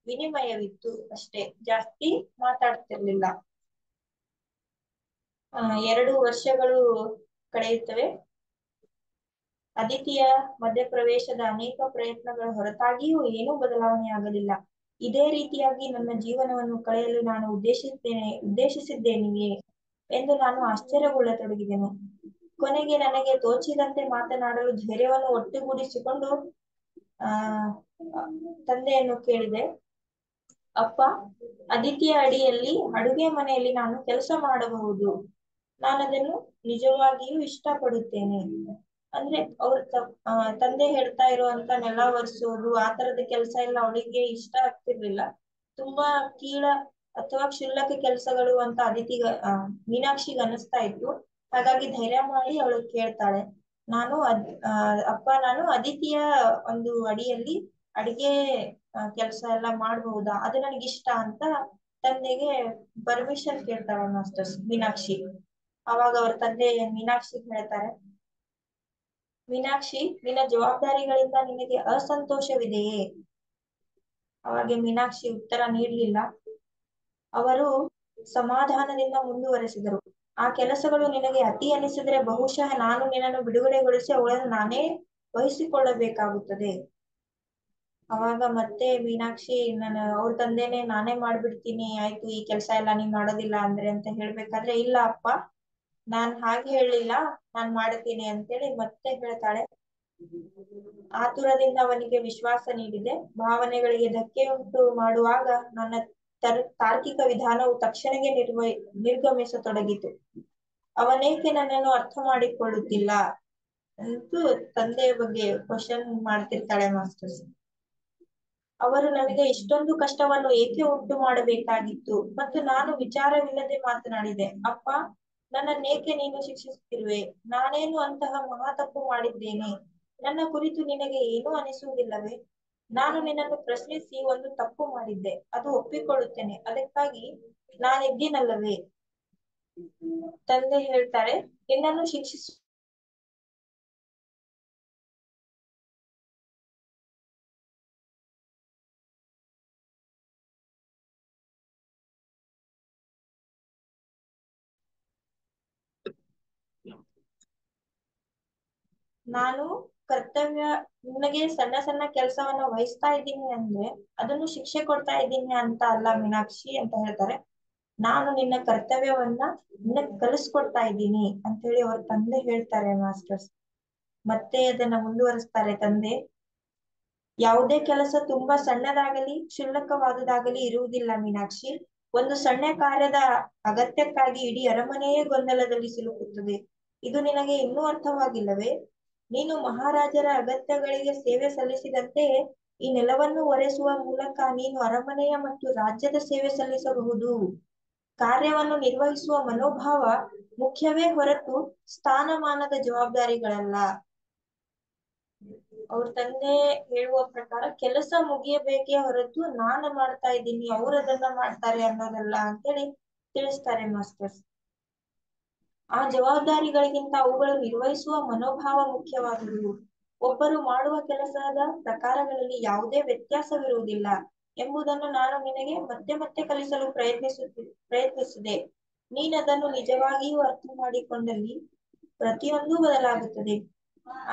S1: ವಿನಿಮಯವಿತ್ತು ಅಷ್ಟೇ, ಜಾಸ್ತಿ ಮಾತಾಡ್ತಿರ್ಲಿಲ್ಲ. 2 ವರ್ಷಗಳು ಕಳೆಯುತ್ತವೆ. ಅದಿತಿಯ ಮಧ್ಯಪ್ರವೇಶದ ಅನೇಕ ಪ್ರಯತ್ನಗಳ ಹೊರತಾಗಿಯೂ ಏನೂ ಬದಲಾವಣೆ ಆಗಲಿಲ್ಲ. ಇದೇ ರೀತಿಯಾಗಿ ನನ್ನ ಜೀವನವನ್ನು ಕಳೆಯಲು ನಾನು ಉದ್ದೇಶಿಸಿದ್ದೇನೆಯೇ ಎಂದು ನಾನು ಆಶ್ಚರ್ಯಗೊಳ್ಳತೊಡಗಿದೆನು. ಕೊನೆಗೆ ನನಗೆ ತೋಚಿದಂತೆ ಮಾತನಾಡಲು ಧೈರ್ಯವನ್ನು ಒಟ್ಟುಗೂಡಿಸಿಕೊಂಡು ತಂದೆಯನ್ನು ಕೇಳಿದೆ, ಅಪ್ಪ, ಅದಿತಿಯ ಅಡಿಯಲ್ಲಿ ಅಡುಗೆ ಮನೆಯಲ್ಲಿ ನಾನು ಕೆಲಸ ಮಾಡಬಹುದು, ನಾನದನ್ನು ನಿಜವಾಗಿಯೂ ಇಷ್ಟಪಡುತ್ತೇನೆ. ಅಂದ್ರೆ ಅವ್ರ ತಂದೆ ಹೇಳ್ತಾ ಇರುವಂತ ನೆಲ ಒರೆಸೋದು ಆ ತರದ ಕೆಲಸ ಎಲ್ಲ ಅವಳಿಗೆ ಇಷ್ಟ ಆಗ್ತಿರ್ಲಿಲ್ಲ. ತುಂಬಾ ಅಥವಾ ಕ್ಷುಲ್ಲಕ ಕೆಲಸಗಳು ಅಂತ ಮೀನಾಕ್ಷಿಗೆ ಅನಿಸ್ತಾ ಇತ್ತು. ಹಾಗಾಗಿ ಧೈರ್ಯ ಮಾಡಿ ಅವಳು ಕೇಳ್ತಾಳೆ, ಅಪ್ಪ, ನಾನು ಅದಿತಿಯ ಒಂದು ಅಡಿಯಲ್ಲಿ ಅಡಿಗೆ ಕೆಲಸ ಎಲ್ಲ ಮಾಡಬಹುದಾ, ಅದು ನನಗಿಷ್ಟ ಅಂತ ತಂದೆಗೆ ಪರ್ಮಿಷನ್ ಕೇಳ್ತಾಳೆ ಮಾಸ್ಟರ್ಸ್ ಮೀನಾಕ್ಷಿ. ಅವಾಗ ಅವ್ರ ತಂದೆ ಮೀನಾಕ್ಷಿ ಹೇಳ್ತಾರೆ, ಮೀನಾಕ್ಷಿ, ನಿನ್ನ ಜವಾಬ್ದಾರಿಗಳಿಂದ ನಿನಗೆ ಅಸಂತೋಷವಿದೆಯೇ? ಅವಾಗ ಮೀನಾಕ್ಷಿ ಉತ್ತರ ನೀಡಲಿಲ್ಲ. ಅವರು ಸಮಾಧಾನದಿಂದ ಮುಂದುವರೆಸಿದರು, ಆ ಕೆಲಸಗಳು ನಿನಗೆ ಅತಿ ಅನಿಸಿದರೆ ಬಹುಶಃ ನಾನು ನಿನ್ನನ್ನು ಬಿಡುಗಡೆಗೊಳಿಸಿ ಅವುಗಳನ್ನು ನಾನೇ ವಹಿಸಿಕೊಳ್ಳಬೇಕಾಗುತ್ತದೆ. ಅವಾಗ ಮತ್ತೆ ಮೀನಾಕ್ಷಿ ಅವ್ರ ತಂದೆನೆ ನಾನೇ ಮಾಡ್ಬಿಡ್ತೀನಿ, ಆಯ್ತು ಈ ಕೆಲಸ ಎಲ್ಲ ನೀನ್ ಮಾಡೋದಿಲ್ಲ ಅಂದ್ರೆ ಅಂತ ಹೇಳ್ಬೇಕಾದ್ರೆ, ಇಲ್ಲ ಅಪ್ಪ, ನಾನ್ ಹಾಗೆ ಹೇಳಲಿಲ್ಲ, ನಾನ್ ಮಾಡ್ತೀನಿ ಅಂತೇಳಿ ಮತ್ತೆ ಹೇಳ್ತಾಳೆ. ಆತುರದಿಂದ ಅವನಿಗೆ ವಿಶ್ವಾಸ ನೀಡಿದೆ. ಭಾವನೆಗಳಿಗೆ ಧಕ್ಕೆಯುಂಟು ಮಾಡುವಾಗ ನನ್ನ ತಾರ್ಕಿಕ ವಿಧಾನವು ತಕ್ಷಣವೇ ನಿರ್ಗಮಿಸತೊಡಗಿತು. ಅವನೇಕೆ ನನ್ನನ್ನು ಅರ್ಥ ಮಾಡಿಕೊಳ್ಳುತ್ತಿಲ್ಲ ಅಂತೂ ತಂದೆಯ ಬಗ್ಗೆ ಕ್ವಶನ್ ಮಾಡ್ತಿರ್ತಾಳೆ ಮಾಸ್ಟರ್ಸ್. ಅವರು ನನಗೆ ಇಷ್ಟೊಂದು ಕಷ್ಟವನ್ನು ಏಕೆ ಉಂಟು ಮಾಡಬೇಕಾಗಿತ್ತು ಮತ್ತು ನಾನು ವಿಚಾರವಿಲ್ಲದೆ ಮಾತನಾಡಿದೆ. ಅಪ್ಪ, ನನ್ನನ್ನೇಕೆ ನೀನು ಶಿಕ್ಷಿಸುತ್ತಿರುವೆ? ನಾನೇನು ಅಂತಹ ಮಹಾ ತಪ್ಪು ಮಾಡಿದ್ದೇನೆ? ನನ್ನ ಕುರಿತು ನಿನಗೆ ಏನೂ ಅನಿಸುವುದಿಲ್ಲವೇ? ನಾನು ನಿನ್ನನ್ನು ಪ್ರಶ್ನಿಸಿ ಒಂದು ತಪ್ಪು ಮಾಡಿದ್ದೆ, ಅದು ಒಪ್ಪಿಕೊಳ್ಳುತ್ತೇನೆ, ಅದಕ್ಕಾಗಿ ನಾನಿದ್ದೀನಲ್ಲವೇ? ತಂದೆ ಹೇಳ್ತಾರೆ, ನಿನ್ನನ್ನು ಶಿಕ್ಷಿಸು ನಾನು ಕರ್ತವ್ಯ ನಿನಗೆ ಸಣ್ಣ ಸಣ್ಣ ಕೆಲಸವನ್ನ ವಹಿಸ್ತಾ ಇದ್ದೀನಿ ಅಂದ್ರೆ ಅದನ್ನು ಶಿಕ್ಷೆ ಕೊಡ್ತಾ ಇದ್ದೀನಿ ಅಂತ ಅಲ್ಲ ಮೀನಾಕ್ಷಿ ಅಂತ ಹೇಳ್ತಾರೆ. ನಾನು ನಿನ್ನ ಕರ್ತವ್ಯವನ್ನ ನಿನಗ್ ಕಲಿಸ್ಕೊಡ್ತಾ ಇದ್ದೀನಿ ಅಂತ ಹೇಳಿ ಅವ್ರ ತಂದೆ ಹೇಳ್ತಾರೆ ಮಾಸ್ಟರ್ಸ್. ಮತ್ತೆ ಅದನ್ನ ಮುಂದುವರಿಸ್ತಾರೆ ತಂದೆ. ಯಾವುದೇ ಕೆಲಸ ತುಂಬಾ ಸಣ್ಣದಾಗಲಿ ಕ್ಷುಲ್ಲಕವಾದುದಾಗಲಿ ಇರುವುದಿಲ್ಲ ಮೀನಾಕ್ಷಿ. ಒಂದು ಸಣ್ಣ ಕಾರ್ಯದ ಅಗತ್ಯಕ್ಕಾಗಿ ಇಡೀ ಅರಮನೆಯೇ ಗೊಂದಲದಲ್ಲಿ ಸಿಲುಕುತ್ತದೆ. ಇದು ನಿನಗೆ ಇನ್ನೂ ಅರ್ಥವಾಗಿಲ್ಲವೇ? ನೀನು ಮಹಾರಾಜರ ಅಗತ್ಯಗಳಿಗೆ ಸೇವೆ ಸಲ್ಲಿಸಿದಂತೆಯೇ ಈ ನೆಲವನ್ನು ಒರೆಸುವ ಮೂಲಕ ನೀನು ಅರಮನೆಯ ಮತ್ತು ರಾಜ್ಯದ ಸೇವೆ ಸಲ್ಲಿಸಬಹುದು. ಕಾರ್ಯವನ್ನು ನಿರ್ವಹಿಸುವ ಮನೋಭಾವ ಮುಖ್ಯವೇ ಹೊರತು ಸ್ಥಾನಮಾನದ ಜವಾಬ್ದಾರಿಗಳಲ್ಲ. ಅವ್ರ ತಂದೆ ಹೇಳುವ ಪ್ರಕಾರ ಕೆಲಸ ಮುಗಿಯಬೇಕೇ ಹೊರತು ನಾನು ಮಾಡ್ತಾ ಇದ್ದೀನಿ, ಅವ್ರು ಅದನ್ನ ಮಾಡ್ತಾರೆ ಅನ್ನೋದಲ್ಲ ಅಂತೇಳಿ ತಿಳಿಸ್ತಾರೆ ಮಾಸ್ಟರ್ಸ್. ಆ ಜವಾಬ್ದಾರಿಗಳಿಗಿಂತ ಅವುಗಳು ನಿರ್ವಹಿಸುವ ಮನೋಭಾವ ಮುಖ್ಯವಾದುದು. ಒಬ್ಬರು ಮಾಡುವ ಕೆಲಸದ ಪ್ರಕಾರಗಳಲ್ಲಿ ಯಾವುದೇ ವ್ಯತ್ಯಾಸವಿರುವುದಿಲ್ಲ ಎಂಬುದನ್ನು ನಾನು ನಿನಗೆ ಮತ್ತೆ ಮತ್ತೆ ಕಲಿಸಲು ಪ್ರಯತ್ನಿಸಿದೆ. ನೀನದನ್ನು ನಿಜವಾಗಿಯೂ ಅರ್ಥ ಮಾಡಿಕೊಂಡಲ್ಲಿ ಪ್ರತಿಯೊಂದೂ ಬದಲಾಗುತ್ತದೆ.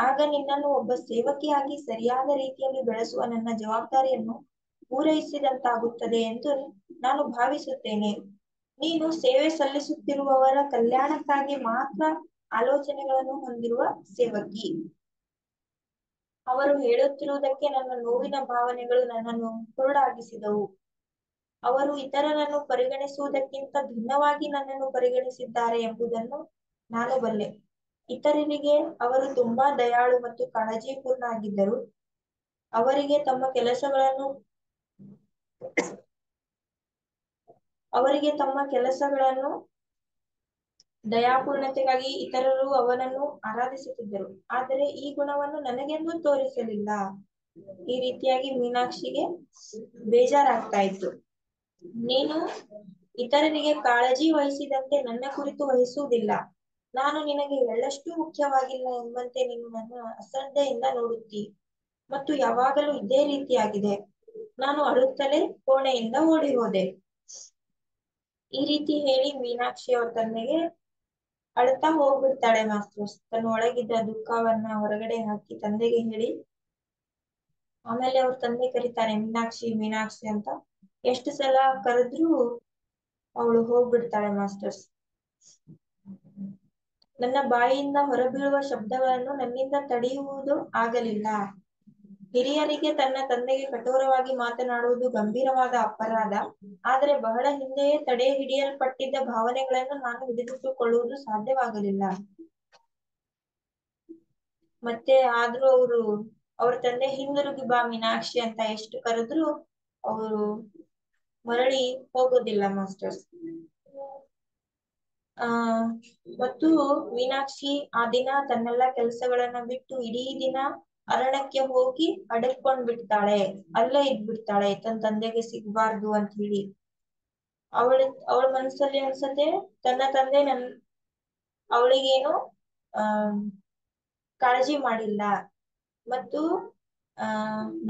S1: ಆಗ ನಿನ್ನನ್ನು ಒಬ್ಬ ಸೇವಕಿಯಾಗಿ ಸರಿಯಾದ ರೀತಿಯಲ್ಲಿ ಬೆಳೆಸುವ ನನ್ನ ಜವಾಬ್ದಾರಿಯನ್ನು ಪೂರೈಸಿದಂತಾಗುತ್ತದೆ ಎಂದು ನಾನು ಭಾವಿಸುತ್ತೇನೆ. ನೀನು ಸೇವೆ ಸಲ್ಲಿಸುತ್ತಿರುವವರ ಕಲ್ಯಾಣಕ್ಕಾಗಿ ಮಾತ್ರ ಆಲೋಚನೆಗಳನ್ನು ಹೊಂದಿರುವ ಸೇವಕಿ. ಅವರು ಹೇಳುತ್ತಿರುವುದಕ್ಕೆ ನನ್ನ ನೋವಿನ ಭಾವನೆಗಳು ನನ್ನನ್ನು ಕುರುಡಾಗಿಸಿದವು. ಅವರು ಇತರರನ್ನು ಪರಿಗಣಿಸುವುದಕ್ಕಿಂತ ಭಿನ್ನವಾಗಿ ನನ್ನನ್ನು ಪರಿಗಣಿಸಿದ್ದಾರೆ ಎಂಬುದನ್ನು ನಾನು ಬಲ್ಲೆ. ಇತರರಿಗೆ ಅವರು ತುಂಬಾ ದಯಾಳು ಮತ್ತು ಕಾಳಜಿಪೂರ್ಣ ಆಗಿದ್ದರು. ಅವರಿಗೆ ತಮ್ಮ ಕೆಲಸಗಳನ್ನು ದಯಾಪೂರ್ಣತೆಗಾಗಿ ಇತರರು ಅವನನ್ನು ಆರಾಧಿಸುತ್ತಿದ್ದರು. ಆದರೆ ಈ ಗುಣವನ್ನು ನನಗೆಂದೂ ತೋರಿಸಲಿಲ್ಲ. ಈ ರೀತಿಯಾಗಿ ಮೀನಾಕ್ಷಿಗೆ ಬೇಜಾರಾಗ್ತಾ ಇತ್ತು. ನೀನು ಇತರರಿಗೆ ಕಾಳಜಿ ವಹಿಸಿದಂತೆ ನನ್ನ ಕುರಿತು ವಹಿಸುವುದಿಲ್ಲ. ನಾನು ನಿನಗೆ ಎಳ್ಳಷ್ಟು ಮುಖ್ಯವಾಗಿಲ್ಲ ಎಂಬಂತೆ ನೀನು ನನ್ನ ಅಶ್ರದ್ಧೆಯಿಂದ ನೋಡುತ್ತೀ ಮತ್ತು ಯಾವಾಗಲೂ ಇದೇ ರೀತಿಯಾಗಿದೆ. ನಾನು ಅಳುತ್ತಲೇ ಕೋಣೆಯಿಂದ ಓಡಿ ಹೋದೆ. ಈ ರೀತಿ ಹೇಳಿ ಮೀನಾಕ್ಷಿ ಅವ್ರ ತಂದೆಗೆ ಅಳ್ತಾ ಹೋಗ್ಬಿಡ್ತಾಳೆ ಮಾಸ್ಟರ್ಸ್. ತನ್ನ ಒಳಗಿದ್ದ ದುಃಖವನ್ನ ಹೊರಗಡೆ ಹಾಕಿ ತಂದೆಗೆ ಹೇಳಿ ಆಮೇಲೆ ಅವ್ರ ತಂದೆ ಕರೀತಾರೆ ಮೀನಾಕ್ಷಿ ಮೀನಾಕ್ಷಿ ಅಂತ. ಎಷ್ಟು ಸಲ ಕರೆದ್ರೂ ಅವಳು ಹೋಗ್ಬಿಡ್ತಾಳೆ ಮಾಸ್ಟರ್ಸ್. ನನ್ನ ಬಾಯಿಯಿಂದ ಹೊರಬೀಳುವ ಶಬ್ದಗಳನ್ನು ನನ್ನಿಂದ ತಡೆಯುವುದು ಆಗಲಿಲ್ಲ. ಹಿರಿಯರಿಗೆ ತನ್ನ ತಂದೆಗೆ ಕಠೋರವಾಗಿ ಮಾತನಾಡುವುದು ಗಂಭೀರವಾದ ಅಪರಾಧ. ಆದರೆ ಬಹಳ ಹಿಂದೆಯೇ ತಡೆ ಹಿಡಿಯಲ್ಪಟ್ಟಿದ್ದ ಭಾವನೆಗಳನ್ನು ನಾನು ಹಿಡಿದಿಟ್ಟುಕೊಳ್ಳುವುದು ಸಾಧ್ಯವಾಗಲಿಲ್ಲ. ಮತ್ತೆ ಆದ್ರೂ ಅವ್ರ ತಂದೆ ಹಿಂದಿರುಗಿ ಬಾ ಮೀನಾಕ್ಷಿ ಅಂತ ಎಷ್ಟು ಕರೆದ್ರು ಅವರು ಮರಳಿ ಹೋಗೋದಿಲ್ಲ ಮಾಸ್ಟರ್ಸ್. ಮತ್ತು ಮೀನಾಕ್ಷಿ ಆ ದಿನ ತನ್ನೆಲ್ಲ ಕೆಲಸಗಳನ್ನ ಬಿಟ್ಟು ಇಡೀ ದಿನ ಅರಣ್ಯಕ್ಕೆ ಹೋಗಿ ಅಡಕೊಂಡ್ ಬಿಡ್ತಾಳೆ. ಅಲ್ಲೇ ಇದ್ಬಿಡ್ತಾಳೆ ತನ್ನ ತಂದೆಗೆ ಸಿಗ್ಬಾರ್ದು ಅಂತ ಹೇಳಿ. ಅವಳ ಮನಸ್ಸಲ್ಲಿ ಅನ್ಸತ್ತೆ ತನ್ನ ತಂದೆ ಅವಳಿಗೇನು ಕಾಳಜಿ ಮಾಡಿಲ್ಲ ಮತ್ತು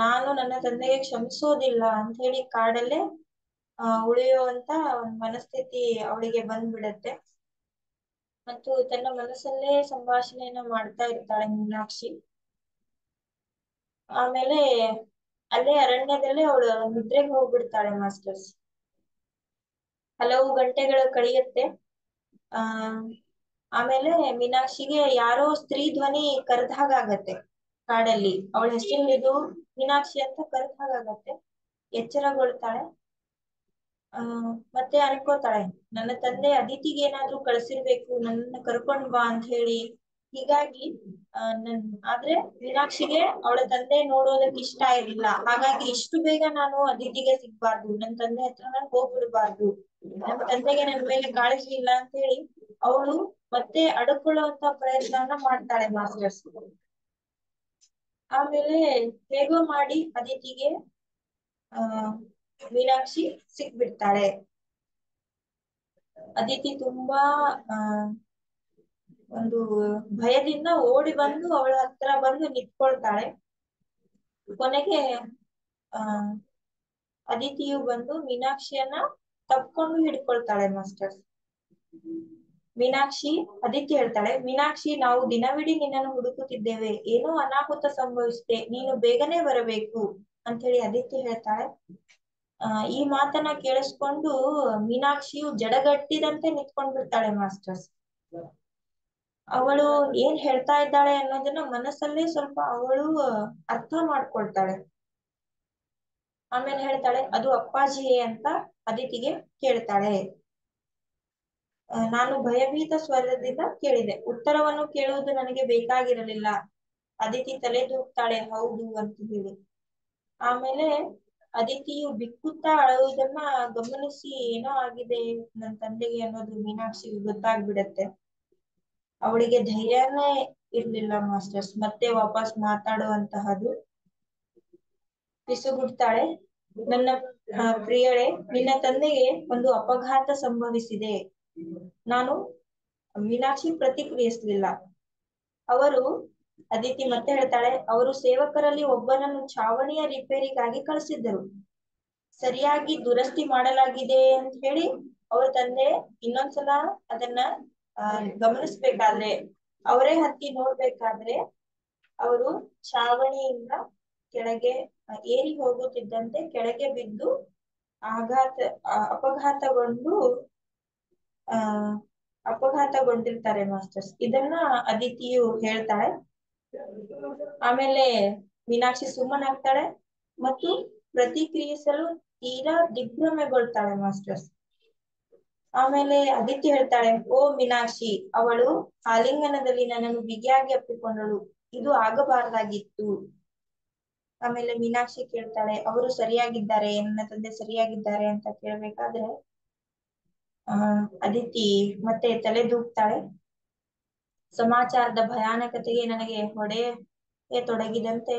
S1: ನಾನು ನನ್ನ ತಂದೆಗೆ ಕ್ಷಮಿಸೋದಿಲ್ಲ ಅಂತ ಹೇಳಿ ಕಾಡಲ್ಲೇ ಉಳಿಯುವಂತ ಒಂದ್ ಮನಸ್ಥಿತಿ ಅವಳಿಗೆ ಬಂದ್ಬಿಡತ್ತೆ. ಮತ್ತು ತನ್ನ ಮನಸ್ಸಲ್ಲೇ ಸಂಭಾಷಣೆಯನ್ನ ಮಾಡ್ತಾ ಇರ್ತಾಳೆ ಮೀನಾಕ್ಷಿ. ಆಮೇಲೆ ಅಲ್ಲೇ ಅರಣ್ಯದಲ್ಲೇ ಅವಳು ನಿದ್ರೆಗೆ ಹೋಗ್ಬಿಡ್ತಾಳೆ ಮಾಸ್ಟರ್ಸ್. ಹಲವು ಗಂಟೆಗಳು ಕಳೆಯುತ್ತೆ. ಆಮೇಲೆ ಮೀನಾಕ್ಷಿಗೆ ಯಾರೋ ಸ್ತ್ರೀ ಧ್ವನಿ ಕರೆದ ಹಾಗಾಗತ್ತೆ. ಕಾಡಲ್ಲಿ ಅವಳ ಹೆಸರು ಹಿಡಿದು ಮೀನಾಕ್ಷಿ ಅಂತ ಕರೆದ ಹಾಗಾಗತ್ತೆ. ಎಚ್ಚರಗೊಳ್ತಾಳೆ. ಆ ಮತ್ತೆ ಅನ್ಕೋತಾಳೆ, ನನ್ನ ತಂದೆ ಅದಿತಿಗೆ ಏನಾದ್ರೂ ಕಳ್ಸಿರ್ಬೇಕು, ನನ್ನ ಕರ್ಕೊಂಡ್ ಬಾ ಅಂತ ಹೇಳಿ. ಹೀಗಾಗಿ ಆದ್ರೆ ಮೀನಾಕ್ಷಿಗೆ ಅವಳ ತಂದೆ ನೋಡೋದಕ್ಕೆ ಇಷ್ಟ ಇರ್ಲಿಲ್ಲ. ಹಾಗಾಗಿ ಇಷ್ಟು ಬೇಗ ನಾನು ಅದಿತಿಗೆ ಸಿಗ್ಬಾರ್ದು, ನನ್ ತಂದೆ ಹತ್ರ ನಾನು ಹೋಗ್ಬಿಡ್ಬಾರ್ದು, ನನ್ ತಂದೆಗೆ ನನ್ ಮೇಲೆ ಕಾಳಜಿ ಇಲ್ಲ ಅಂತ ಹೇಳಿ ಅವಳು ಮತ್ತೆ ಅಡ್ಕೊಳ್ಳುವಂತ ಪ್ರಯತ್ನವನ್ನ ಮಾಡ್ತಾಳೆ ಮಾಸ್ಟರ್ಸ್. ಆಮೇಲೆ ಹೇಗೋ ಮಾಡಿ ಅದಿತಿಗೆ ಆ ಮೀನಾಕ್ಷಿ ಸಿಕ್ಬಿಡ್ತಾಳೆ. ಅದಿತಿ ತುಂಬಾ ಆ ಒಂದು ಭಯದಿಂದ ಓಡಿ ಬಂದು ಅವಳ ಹತ್ರ ಬಂದು ನಿಂತ್ಕೊಳ್ತಾಳೆ. ಕೊನೆಗೆ ಆ ಅದಿತಿಯು ಬಂದು ಮೀನಾಕ್ಷಿಯನ್ನ ತಪ್ಕೊಂಡು ಹಿಡ್ಕೊಳ್ತಾಳೆ ಮಾಸ್ಟರ್ಸ್. ಮೀನಾಕ್ಷಿ ಅದಿತಿ ಹೇಳ್ತಾಳೆ, ಮೀನಾಕ್ಷಿ, ನಾವು ದಿನವಿಡೀ ನಿನ್ನನ್ನು ಹುಡುಕುತ್ತಿದ್ದೇವೆ, ಏನೋ ಅನಾಹುತ ಸಂಭವಿಸಿದೆ, ನೀನು ಬೇಗನೆ ಬರಬೇಕು ಅಂತ ಹೇಳಿ ಅದಿತಿ ಹೇಳ್ತಾಳೆ. ಈ ಮಾತನ್ನ ಕೇಳಿಸ್ಕೊಂಡು ಮೀನಾಕ್ಷಿಯು ಜಡಗಟ್ಟಿದಂತೆ ನಿಂತ್ಕೊಂಡ್ ಬಿಡ್ತಾಳೆ ಮಾಸ್ಟರ್ಸ್. ಅವಳು ಏನ್ ಹೇಳ್ತಾ ಇದ್ದಾಳೆ ಅನ್ನೋದನ್ನ ಮನಸ್ಸಲ್ಲೇ ಸ್ವಲ್ಪ ಅವಳು ಅರ್ಥ ಮಾಡ್ಕೊಳ್ತಾಳೆ. ಆಮೇಲೆ ಹೇಳ್ತಾಳೆ, ಅದು ಅಪ್ಪಾಜಿಯೇ ಅಂತ ಅದಿತಿಗೆ ಕೇಳ್ತಾಳೆ. ನಾನು ಭಯಭೀತ ಸ್ವರದಿಂದ ಕೇಳಿದೆ. ಉತ್ತರವನ್ನು ಕೇಳುವುದು ನನಗೆ ಬೇಕಾಗಿರಲಿಲ್ಲ. ಅದಿತಿ ತಲೆ ದೂಗ್ತಾಳೆ, ಹೌದು ಅಂತ ಹೇಳಿ. ಆಮೇಲೆ ಅದಿತಿಯು ಬಿಕ್ಕುತ್ತಾ ಅಳುವುದನ್ನ ಗಮನಿಸಿ, ಏನೋ ಆಗಿದೆ ನನ್ ತಂದೆಗೆ ಅನ್ನೋದು ಮೀನಾಕ್ಷಿಗೆ ಗೊತ್ತಾಗ್ಬಿಡತ್ತೆ. ಅವಳಿಗೆ ಧೈರ್ಯನೇ ಇರ್ಲಿಲ್ಲ ಮಾಸ್ಟರ್ಸ್ ಮತ್ತೆ ವಾಪಸ್ ಮಾತಾಡುವಂತಹದ್ದು. ಪಿಸುಗುಡ್ತಾಳೆ, ನನ್ನ ಪ್ರಿಯಳೇ, ನಿನ್ನ ತಂದೆಗೆ ಒಂದು ಅಪಘಾತ ಸಂಭವಿಸಿದೆ. ನಾನು ಮೀನಾಕ್ಷಿ ಪ್ರತಿಕ್ರಿಯಿಸಲಿಲ್ಲ. ಅವರು ಅದಿತಿ ಮತ್ತೆ ಹೇಳ್ತಾಳೆ, ಅವರು ಸೇವಕರಲ್ಲಿ ಒಬ್ಬನನ್ನು ಛಾವಣಿಯ ರಿಪೇರಿಗಾಗಿ ಕಳಿಸಿದ್ದರು. ಸರಿಯಾಗಿ ದುರಸ್ತಿ ಮಾಡಲಾಗಿದೆ ಅಂತ ಹೇಳಿ ಅವ್ರ ತಂದೆ ಇನ್ನೊಂದ್ಸಲ ಅದನ್ನ ಗಮನಿಸ್ಬೇಕಾದ್ರೆ, ಅವರೇ ಹತ್ತಿ ನೋಡ್ಬೇಕಾದ್ರೆ ಅವರು ಛಾವಣಿಯಿಂದ ಕೆಳಗೆ ಏರಿ ಹೋಗುತ್ತಿದ್ದಂತೆ ಕೆಳಗೆ ಬಿದ್ದು ಅಪಘಾತಗೊಂಡು ಅಪಘಾತಗೊಂಡಿರ್ತಾರೆ ಮಾಸ್ಟರ್ಸ್. ಇದನ್ನ ಅದಿತಿಯು ಹೇಳ್ತಾಳೆ. ಆಮೇಲೆ ಮೀನಾಕ್ಷಿ ಸುಮ್ಮನಾಗ್ತಾಳೆ ಮತ್ತು ಪ್ರತಿಕ್ರಿಯಿಸಲು ತೀರಾ ದಿಗ್ಭ್ರಮೆಗೊಳ್ತಾಳೆ ಮಾಸ್ಟರ್ಸ್. ಆಮೇಲೆ ಅದಿತಿ ಹೇಳ್ತಾಳೆ, ಓ ಮೀನಾಕ್ಷಿ, ಅವಳು ಆಲಿಂಗನದಲ್ಲಿ ನನ್ನನ್ನು ಬಿಗಿಯಾಗಿ ಅಪ್ಪಿಕೊಂಡಳು, ಇದು ಆಗಬಾರ್ದಾಗಿತ್ತು. ಆಮೇಲೆ ಮೀನಾಕ್ಷಿ ಕೇಳ್ತಾಳೆ, ಅವರು ಸರಿಯಾಗಿದ್ದಾರೆ, ನನ್ನ ತಂದೆ ಸರಿಯಾಗಿದ್ದಾರೆ ಅಂತ ಕೇಳ್ಬೇಕಾದ್ರೆ ಅದಿತಿ ಮತ್ತೆ ತಲೆ ದೂಗ್ತಾಳೆ. ಸಮಾಚಾರದ ಭಯಾನಕತೆಗೆ ನನಗೆ ಹೊಡೆಯ ತೊಡಗಿದಂತೆ,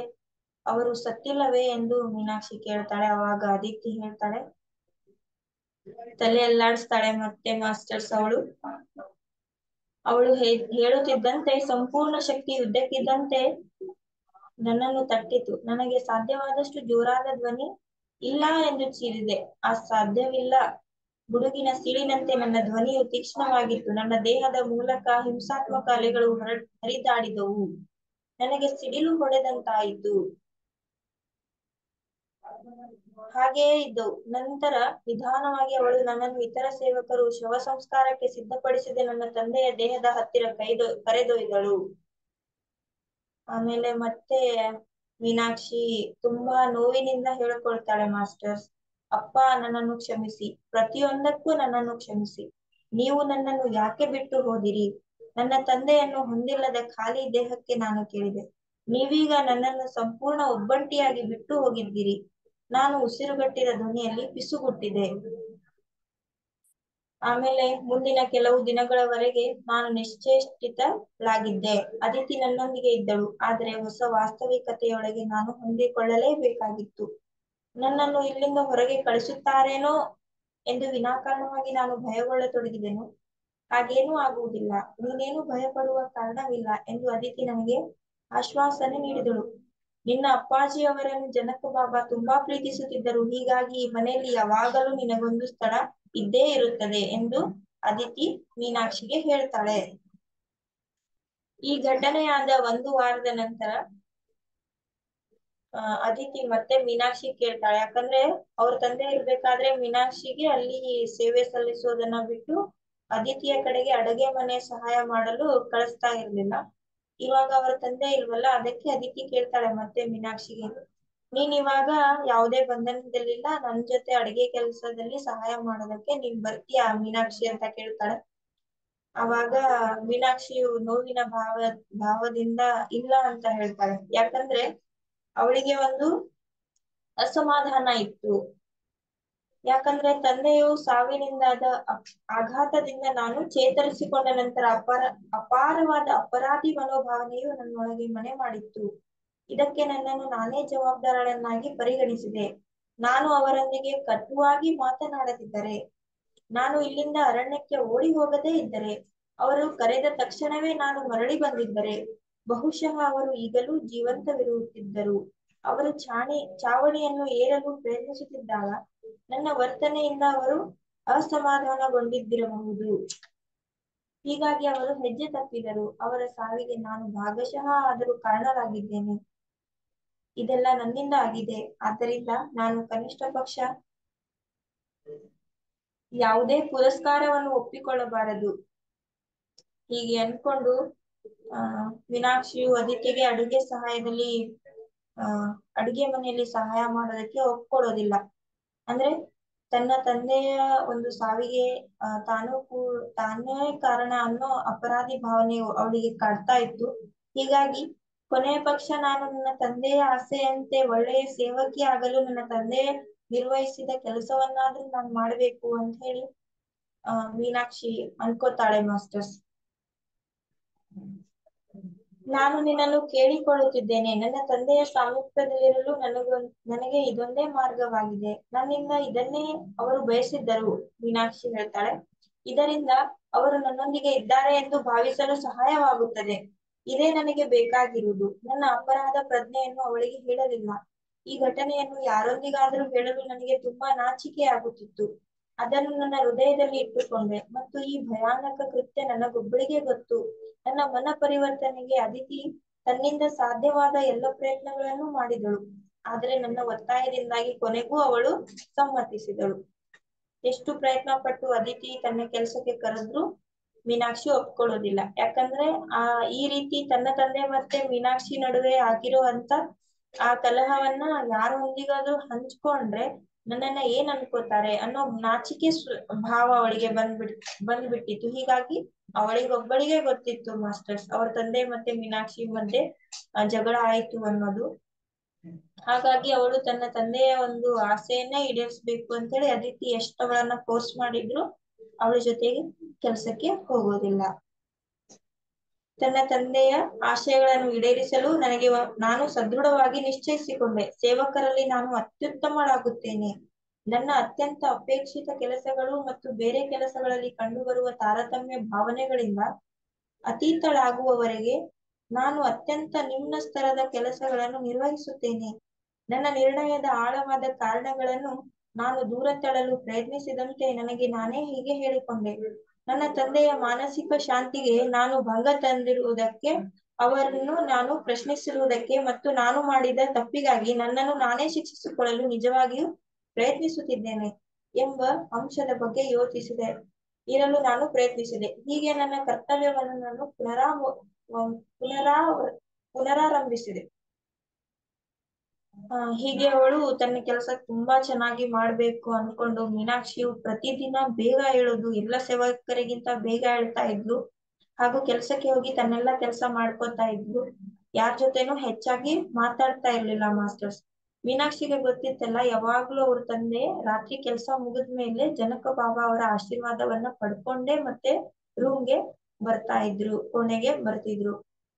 S1: ಅವರು ಸತ್ತಿಲ್ಲವೇ ಎಂದು ಮೀನಾಕ್ಷಿ ಕೇಳ್ತಾಳೆ. ಅವಾಗ ಅದಿತಿ ಹೇಳ್ತಾಳೆ, ತಲೆ ಅಲ್ಲಾಡಿಸ್ತಾಳೆ ಮತ್ತೆ ಮಾಸ್ಟರ್ಸ್. ಅವಳು ಹೇಳುತ್ತಿದ್ದಂತೆ ಸಂಪೂರ್ಣ ಶಕ್ತಿ ಯುದ್ಧಕ್ಕಿದ್ದಂತೆ ನನ್ನನ್ನು ತಟ್ಟಿತು. ನನಗೆ ಸಾಧ್ಯವಾದಷ್ಟು ಜೋರಾದ ಧ್ವನಿ ಇಲ್ಲ ಎಂದು ಚೀರಿದೆ. ಸಾಧ್ಯವಿಲ್ಲ. ಗುಡುಗಿನ ಸಿಡಿನಂತೆ ನನ್ನ ಧ್ವನಿಯು ತೀಕ್ಷ್ಣವಾಗಿತ್ತು. ನನ್ನ ದೇಹದ ಮೂಲಕ ಹಿಂಸಾತ್ಮಕ ಅಲೆಗಳು ಹರಿದಾಡಿದವು. ನನಗೆ ಸಿಡಿಲು ಹೊಡೆದಂತಾಯಿತು. ಹಾಗೆಯೇ ಇದ್ದವು. ನಂತರ ನಿಧಾನವಾಗಿ ಅವಳು ನನ್ನನ್ನು ಇತರ ಸೇವಕರು ಶವ ಸಂಸ್ಕಾರಕ್ಕೆ ಸಿದ್ಧಪಡಿಸಿದ ನನ್ನ ತಂದೆಯ ದೇಹದ ಹತ್ತಿರ ಕರೆದೊಯ್ದಳು. ಆಮೇಲೆ ಮತ್ತೆ ಮೀನಾಕ್ಷಿ ತುಂಬಾ ನೋವಿನಿಂದ ಹೇಳ್ಕೊಳ್ತಾಳೆ ಮಾಸ್ಟರ್ಸ್, ಅಪ್ಪ, ನನ್ನನ್ನು ಕ್ಷಮಿಸಿ, ಪ್ರತಿಯೊಂದಕ್ಕೂ ನನ್ನನ್ನು ಕ್ಷಮಿಸಿ. ನೀವು ನನ್ನನ್ನು ಯಾಕೆ ಬಿಟ್ಟು ಹೋದಿರಿ? ನನ್ನ ತಂದೆಯನ್ನು ಹೊಂದಿಲ್ಲದ ಖಾಲಿ ದೇಹಕ್ಕೆ ನಾನು ಕೇಳಿದೆ. ನೀವೀಗ ನನ್ನನ್ನು ಸಂಪೂರ್ಣ ಒಬ್ಬಂಟಿಯಾಗಿ ಬಿಟ್ಟು ಹೋಗಿದ್ದೀರಿ. ನಾನು ಉಸಿರುಗಟ್ಟಿದ ಧ್ವನಿಯಲ್ಲಿ ಪಿಸುಗುಟ್ಟಿದೆ. ಆಮೇಲೆ ಮುಂದಿನ ಕೆಲವು ದಿನಗಳವರೆಗೆ ನಾನು ನಿಶ್ಚೇಷ್ಟಿತಳಾಗಿದ್ದೆ. ಅದಿತಿ ನನ್ನೊಂದಿಗೆ ಇದ್ದಳು, ಆದರೆ ಹೊಸ ವಾಸ್ತವಿಕತೆಯೊಳಗೆ ನಾನು ಹೊಂದಿಕೊಳ್ಳಲೇಬೇಕಾಗಿತ್ತು. ನನ್ನನ್ನು ಇಲ್ಲಿಂದ ಹೊರಗೆ ಕಳಿಸುತ್ತಾರೇನೋ ಎಂದು ವಿನಾಕಾರಣವಾಗಿ ನಾನು ಭಯಗೊಳ್ಳತೊಡಗಿದೆನು. ಹಾಗೇನೂ ಆಗುವುದಿಲ್ಲ, ನೀನೇನು ಭಯಪಡುವ ಕಾರಣವಿಲ್ಲ ಎಂದು ಅದಿತಿ ನನಗೆ ಆಶ್ವಾಸನೆ ನೀಡಿದಳು. ನಿನ್ನ ಅಪ್ಪಾಜಿಯವರನ್ನು ಜನಕ ಬಾಬಾ ತುಂಬಾ ಪ್ರೀತಿಸುತ್ತಿದ್ದರು, ಹೀಗಾಗಿ ಈ ಮನೆಯಲ್ಲಿ ಯಾವಾಗಲೂ ನಿನಗೊಂದು ಸ್ಥಳ ಇದ್ದೇ ಇರುತ್ತದೆ ಎಂದು ಅದಿತಿ ಮೀನಾಕ್ಷಿಗೆ ಹೇಳ್ತಾಳೆ. ಈ ಘಟನೆಯಾದ 1 ವಾರದ ನಂತರ ಅದಿತಿ ಮತ್ತೆ ಮೀನಾಕ್ಷಿ ಕೇಳ್ತಾಳೆ. ಯಾಕಂದ್ರೆ ಅವ್ರ ತಂದೆ ಇರ್ಬೇಕಾದ್ರೆ ಮೀನಾಕ್ಷಿಗೆ ಅಲ್ಲಿ ಸೇವೆ ಸಲ್ಲಿಸೋದನ್ನ ಬಿಟ್ಟು ಅದಿತಿಯ ಕಡೆಗೆ ಅಡುಗೆ ಮನೆ ಸಹಾಯ ಮಾಡಲು ಕಳಿಸ್ತಾ ಇರ್ಲಿಲ್ಲ. ಇವಾಗ ಅವ್ರ ತಂದೆ ಇಲ್ವಲ್ಲ, ಅದಕ್ಕೆ ಅದಿತಿ ಕೇಳ್ತಾಳೆ ಮತ್ತೆ ಮೀನಾಕ್ಷಿಗೆ, ನೀನ್ ಇವಾಗ ಯಾವುದೇ ಬಂಧನದಲ್ಲಿಲ್ಲ, ನನ್ ಜೊತೆ ಅಡಿಗೆ ಕೆಲಸದಲ್ಲಿ ಸಹಾಯ ಮಾಡೋದಕ್ಕೆ ನೀನ್ ಬರ್ತೀಯಾ ಮೀನಾಕ್ಷಿ ಅಂತ ಕೇಳ್ತಾಳೆ. ಅವಾಗ ಮೀನಾಕ್ಷಿಯು ನೋವಿನ ಭಾವದಿಂದ ಇಲ್ಲ ಅಂತ ಹೇಳ್ತಾಳೆ. ಯಾಕಂದ್ರೆ ಅವಳಿಗೆ ಒಂದು ಅಸಮಾಧಾನ ಇತ್ತು. ಯಾಕಂದ್ರೆ ತಂದೆಯು ಸಾವಿನಿಂದಾದ ಆಘಾತದಿಂದ ನಾನು ಚೇತರಿಸಿಕೊಂಡ ನಂತರ ಅಪಾರವಾದ ಅಪರಾಧಿ ಮನೋಭಾವನೆಯು ನನ್ನೊಳಗೆ ಮನೆ ಮಾಡಿತ್ತು. ಇದಕ್ಕೆ ನನ್ನನ್ನು ನಾನೇ ಜವಾಬ್ದಾರಳನ್ನಾಗಿ ಪರಿಗಣಿಸಿದೆ. ನಾನು ಅವರೊಂದಿಗೆ ಕಟುವಾಗಿ ಮಾತನಾಡದಿದ್ದರೆ, ನಾನು ಇಲ್ಲಿಂದ ಅರಣ್ಯಕ್ಕೆ ಓಡಿ ಹೋಗದೇ ಇದ್ದರೆ, ಅವರು ಕರೆದ ತಕ್ಷಣವೇ ನಾನು ಮರಳಿ ಬಂದಿದ್ದರೆ, ಬಹುಶಃ ಅವರು ಈಗಲೂ ಜೀವಂತವಿರುತ್ತಿದ್ದರು. ಅವರು ಚಾವಣಿಯನ್ನು ಏರಲು ಪ್ರಯತ್ನಿಸುತ್ತಿದ್ದಾಗ ನನ್ನ ವರ್ತನೆಯಿಂದ ಅವರು ಅಸಮಾಧಾನಗೊಂಡಿದ್ದಿರಬಹುದು. ಹೀಗಾಗಿ ಅವರು ಹೆಜ್ಜೆ ತಪ್ಪಿದರು. ಅವರ ಸಾವಿಗೆ ನಾನು ಭಾಗಶಃ ಆದರೂ ಕಾರಣರಾಗಿದ್ದೇನೆ. ಇದೆಲ್ಲ ನನ್ನಿಂದ ಆಗಿದೆ. ಆದ್ದರಿಂದ ನಾನು ಕನಿಷ್ಠ ಪಕ್ಷ ಯಾವುದೇ ಪುರಸ್ಕಾರವನ್ನು ಒಪ್ಪಿಕೊಳ್ಳಬಾರದು. ಹೀಗೆ ಅನ್ಕೊಂಡು ಮೀನಾಕ್ಷಿಯು ಅದಿತಿಗೆ ಅಡುಗೆ ಮನೆಯಲ್ಲಿ ಸಹಾಯ ಮಾಡೋದಕ್ಕೆ ಒಪ್ಕೊಳ್ಳೋದಿಲ್ಲ. ಅಂದ್ರೆ ತನ್ನ ತಂದೆಯ ಒಂದು ಸಾವಿಗೆ ತಾನೇ ಕಾರಣ ಅನ್ನೋ ಅಪರಾಧಿ ಭಾವನೆಯು ಅವಳಿಗೆ ಕಾಡ್ತಾ ಇತ್ತು. ಹೀಗಾಗಿ ಕೊನೆಯ ಪಕ್ಷ ನಾನು ನನ್ನ ತಂದೆಯ ಆಸೆಯಂತೆ ಒಳ್ಳೆಯ ಸೇವಕಿ ಆಗಲು ನನ್ನ ತಂದೆ ನಿರ್ವಹಿಸಿದ ಕೆಲಸವನ್ನಾದ್ರೂ ನಾನು ಮಾಡ್ಬೇಕು ಅಂತ ಹೇಳಿ ಮೀನಾಕ್ಷಿ ಅನ್ಕೋತಾಳೆ ಮಾಸ್ಟರ್ಸ್. ನಾನು ನಿನ್ನನ್ನು ಕೇಳಿಕೊಳ್ಳುತ್ತಿದ್ದೇನೆ. ನನ್ನ ತಂದೆಯ ಸಾಮೀಪ್ಯದಲ್ಲಿರಲು ನನಗೆ ಇದೊಂದೇ ಮಾರ್ಗವಾಗಿದೆ. ನನ್ನಿಂದ ಇದನ್ನೇ ಅವರು ಬಯಸಿದ್ದರು, ಮೀನಾಕ್ಷಿ ಹೇಳ್ತಾಳೆ. ಇದರಿಂದ ಅವರು ನನ್ನೊಂದಿಗೆ ಇದ್ದಾರೆ ಎಂದು ಭಾವಿಸಲು ಸಹಾಯವಾಗುತ್ತದೆ. ಇದೇ ನನಗೆ ಬೇಕಾಗಿರುವುದು. ನನ್ನ ಅಪರಾಧ ಪ್ರಜ್ಞೆಯನ್ನು ಅವಳಿಗೆ ಹೇಳಲಿಲ್ಲ. ಈ ಘಟನೆಯನ್ನು ಯಾರೊಂದಿಗಾದರೂ ಹೇಳಲು ನನಗೆ ತುಂಬಾ ನಾಚಿಕೆ ಆಗುತ್ತಿತ್ತು. ಅದನ್ನು ನನ್ನ ಹೃದಯದಲ್ಲಿ ಇಟ್ಟುಕೊಂಡೆ ಮತ್ತು ಈ ಭಯಾನಕ ಕೃತ್ಯ ನನಗೊಬ್ಬಳಿಗೆ ಗೊತ್ತು. ನನ್ನ ಮನ ಪರಿವರ್ತನೆಗೆ ಅದಿತಿ ತನ್ನಿಂದ ಸಾಧ್ಯವಾದ ಎಲ್ಲ ಪ್ರಯತ್ನಗಳನ್ನು ಮಾಡಿದಳು. ಆದರೆ ನನ್ನ ಒತ್ತಾಯದಿಂದಾಗಿ ಕೊನೆಗೂ ಅವಳು ಸಮ್ಮತಿಸಿದಳು. ಎಷ್ಟು ಪ್ರಯತ್ನ ಪಟ್ಟು ಅದಿತಿ ತನ್ನ ಕೆಲಸಕ್ಕೆ ಕರೆದ್ರು ಮೀನಾಕ್ಷಿ ಒಪ್ಕೊಳ್ಳೋದಿಲ್ಲ. ಯಾಕಂದ್ರೆ ಈ ರೀತಿ ತನ್ನ ತಂದೆ ಮತ್ತೆ ಮೀನಾಕ್ಷಿ ನಡುವೆ ಆಗಿರುವಂತ ಆ ಕಲಹವನ್ನ ಯಾರೊಂದಿಗಾದ್ರೂ ಹಂಚ್ಕೊಂಡ್ರೆ ನನ್ನನ್ನ ಏನ್ ಅನ್ಕೋತಾರೆ ಅನ್ನೋ ನಾಚಿಕೆ ಭಾವ ಅವಳಿಗೆ ಬಂದ್ಬಿಟ್ಟಿತ್ತು. ಹೀಗಾಗಿ ಅವಳಿಗೊಬ್ಬಳಿಗೆ ಗೊತ್ತಿತ್ತು ಮಾಸ್ಟರ್ಸ್, ಅವ್ರ ತಂದೆ ಮತ್ತೆ ಮೀನಾಕ್ಷಿ ಮಧ್ಯೆ ಜಗಳ ಆಯ್ತು ಅನ್ನೋದು. ಹಾಗಾಗಿ ಅವಳು ತನ್ನ ತಂದೆಯ ಒಂದು ಆಸೆಯನ್ನೇ ಈಡೇರಿಸ್ಬೇಕು ಅಂತೇಳಿ ಅದಿತಿ ಎಷ್ಟು ಅವಳನ್ನ ಫೋರ್ಸ್ ಮಾಡಿದ್ರು ಅವಳ ಜೊತೆಗೆ ಕೆಲ್ಸಕ್ಕೆ ಹೋಗೋದಿಲ್ಲ. ತನ್ನ ತಂದೆಯ ಆಶಯಗಳನ್ನು ಈಡೇರಿಸಲು ನಾನು ಸದೃಢವಾಗಿ ನಿಶ್ಚಯಿಸಿಕೊಂಡೆ. ಸೇವಕರಲ್ಲಿ ನಾನು ಅತ್ಯುತ್ತಮಳಾಗುತ್ತೇನೆ. ನನ್ನ ಅತ್ಯಂತ ಅಪೇಕ್ಷಿತ ಕೆಲಸಗಳು ಮತ್ತು ಬೇರೆ ಕೆಲಸಗಳಲ್ಲಿ ಕಂಡುಬರುವ ತಾರತಮ್ಯ ಭಾವನೆಗಳಿಂದ ಅತೀತಳಾಗುವವರೆಗೆ ನಾನು ಅತ್ಯಂತ ನಿಮ್ನ ಸ್ತರದ ಕೆಲಸಗಳನ್ನು ನಿರ್ವಹಿಸುತ್ತೇನೆ. ನನ್ನ ನಿರ್ಣಯದ ಆಳವಾದ ಕಾರಣಗಳನ್ನು ನಾನು ದೂರ ತಳ್ಳಲು ಪ್ರಯತ್ನಿಸಿದಂತೆ ನನಗೆ ನಾನೇ ಹೀಗೆ ಹೇಳಿಕೊಂಡೆ. ನನ್ನ ತಂದೆಯ ಮಾನಸಿಕ ಶಾಂತಿಗೆ ನಾನು ಭಂಗ ತಂದಿರುವುದಕ್ಕೆ, ಅವರನ್ನು ನಾನು ಪ್ರಶ್ನಿಸಿರುವುದಕ್ಕೆ ಮತ್ತು ನಾನು ಮಾಡಿದ ತಪ್ಪಿಗಾಗಿ ನನ್ನನ್ನು ನಾನೇ ಶಿಕ್ಷಿಸಿಕೊಳ್ಳಲು ನಿಜವಾಗಿಯೂ ಪ್ರಯತ್ನಿಸುತ್ತಿದ್ದೇನೆ ಎಂಬ ಅಂಶದ ಬಗ್ಗೆ ಇರಲು ನಾನು ಪ್ರಯತ್ನಿಸಿದೆ. ಹೀಗೆ ನನ್ನ ಕರ್ತವ್ಯವನ್ನು ನಾನು ಪುನರಾರಂಭಿಸಿದೆ. ಹೀಗೆ ಅವಳು ತನ್ನ ಕೆಲಸ ತುಂಬಾ ಚೆನ್ನಾಗಿ ಮಾಡ್ಬೇಕು ಅನ್ಕೊಂಡು ಮೀನಾಕ್ಷಿಯು ಪ್ರತಿದಿನ ಬೇಗ ಹೇಳೋದು, ಎಲ್ಲ ಸೇವಕರಿಗಿಂತ ಬೇಗ ಹೇಳ್ತಾ ಇದ್ಲು. ಹಾಗೂ ಕೆಲ್ಸಕ್ಕೆ ಹೋಗಿ ತನ್ನೆಲ್ಲ ಕೆಲಸ ಮಾಡ್ಕೋತಾ ಇದ್ಲು. ಯಾರ ಜೊತೆನೂ ಹೆಚ್ಚಾಗಿ ಮಾತಾಡ್ತಾ ಇರ್ಲಿಲ್ಲ ಮಾಸ್ಟರ್ಸ್. ಮೀನಾಕ್ಷಿಗೆ ಗೊತ್ತಿತ್ತಲ್ಲ, ಯಾವಾಗ್ಲೂ ಅವ್ರ ತಂದೆ ರಾತ್ರಿ ಕೆಲಸ ಮುಗಿದ್ಮೇಲೆ ಜನಕ ಬಾಬಾ ಅವರ ಆಶೀರ್ವಾದವನ್ನ ಪಡ್ಕೊಂಡೇ ಮತ್ತೆ ರೂಮ್ಗೆ ಬರ್ತಾ ಇದ್ರು, ಕೋಣೆಗೆ ಬರ್ತಿದ್ರು.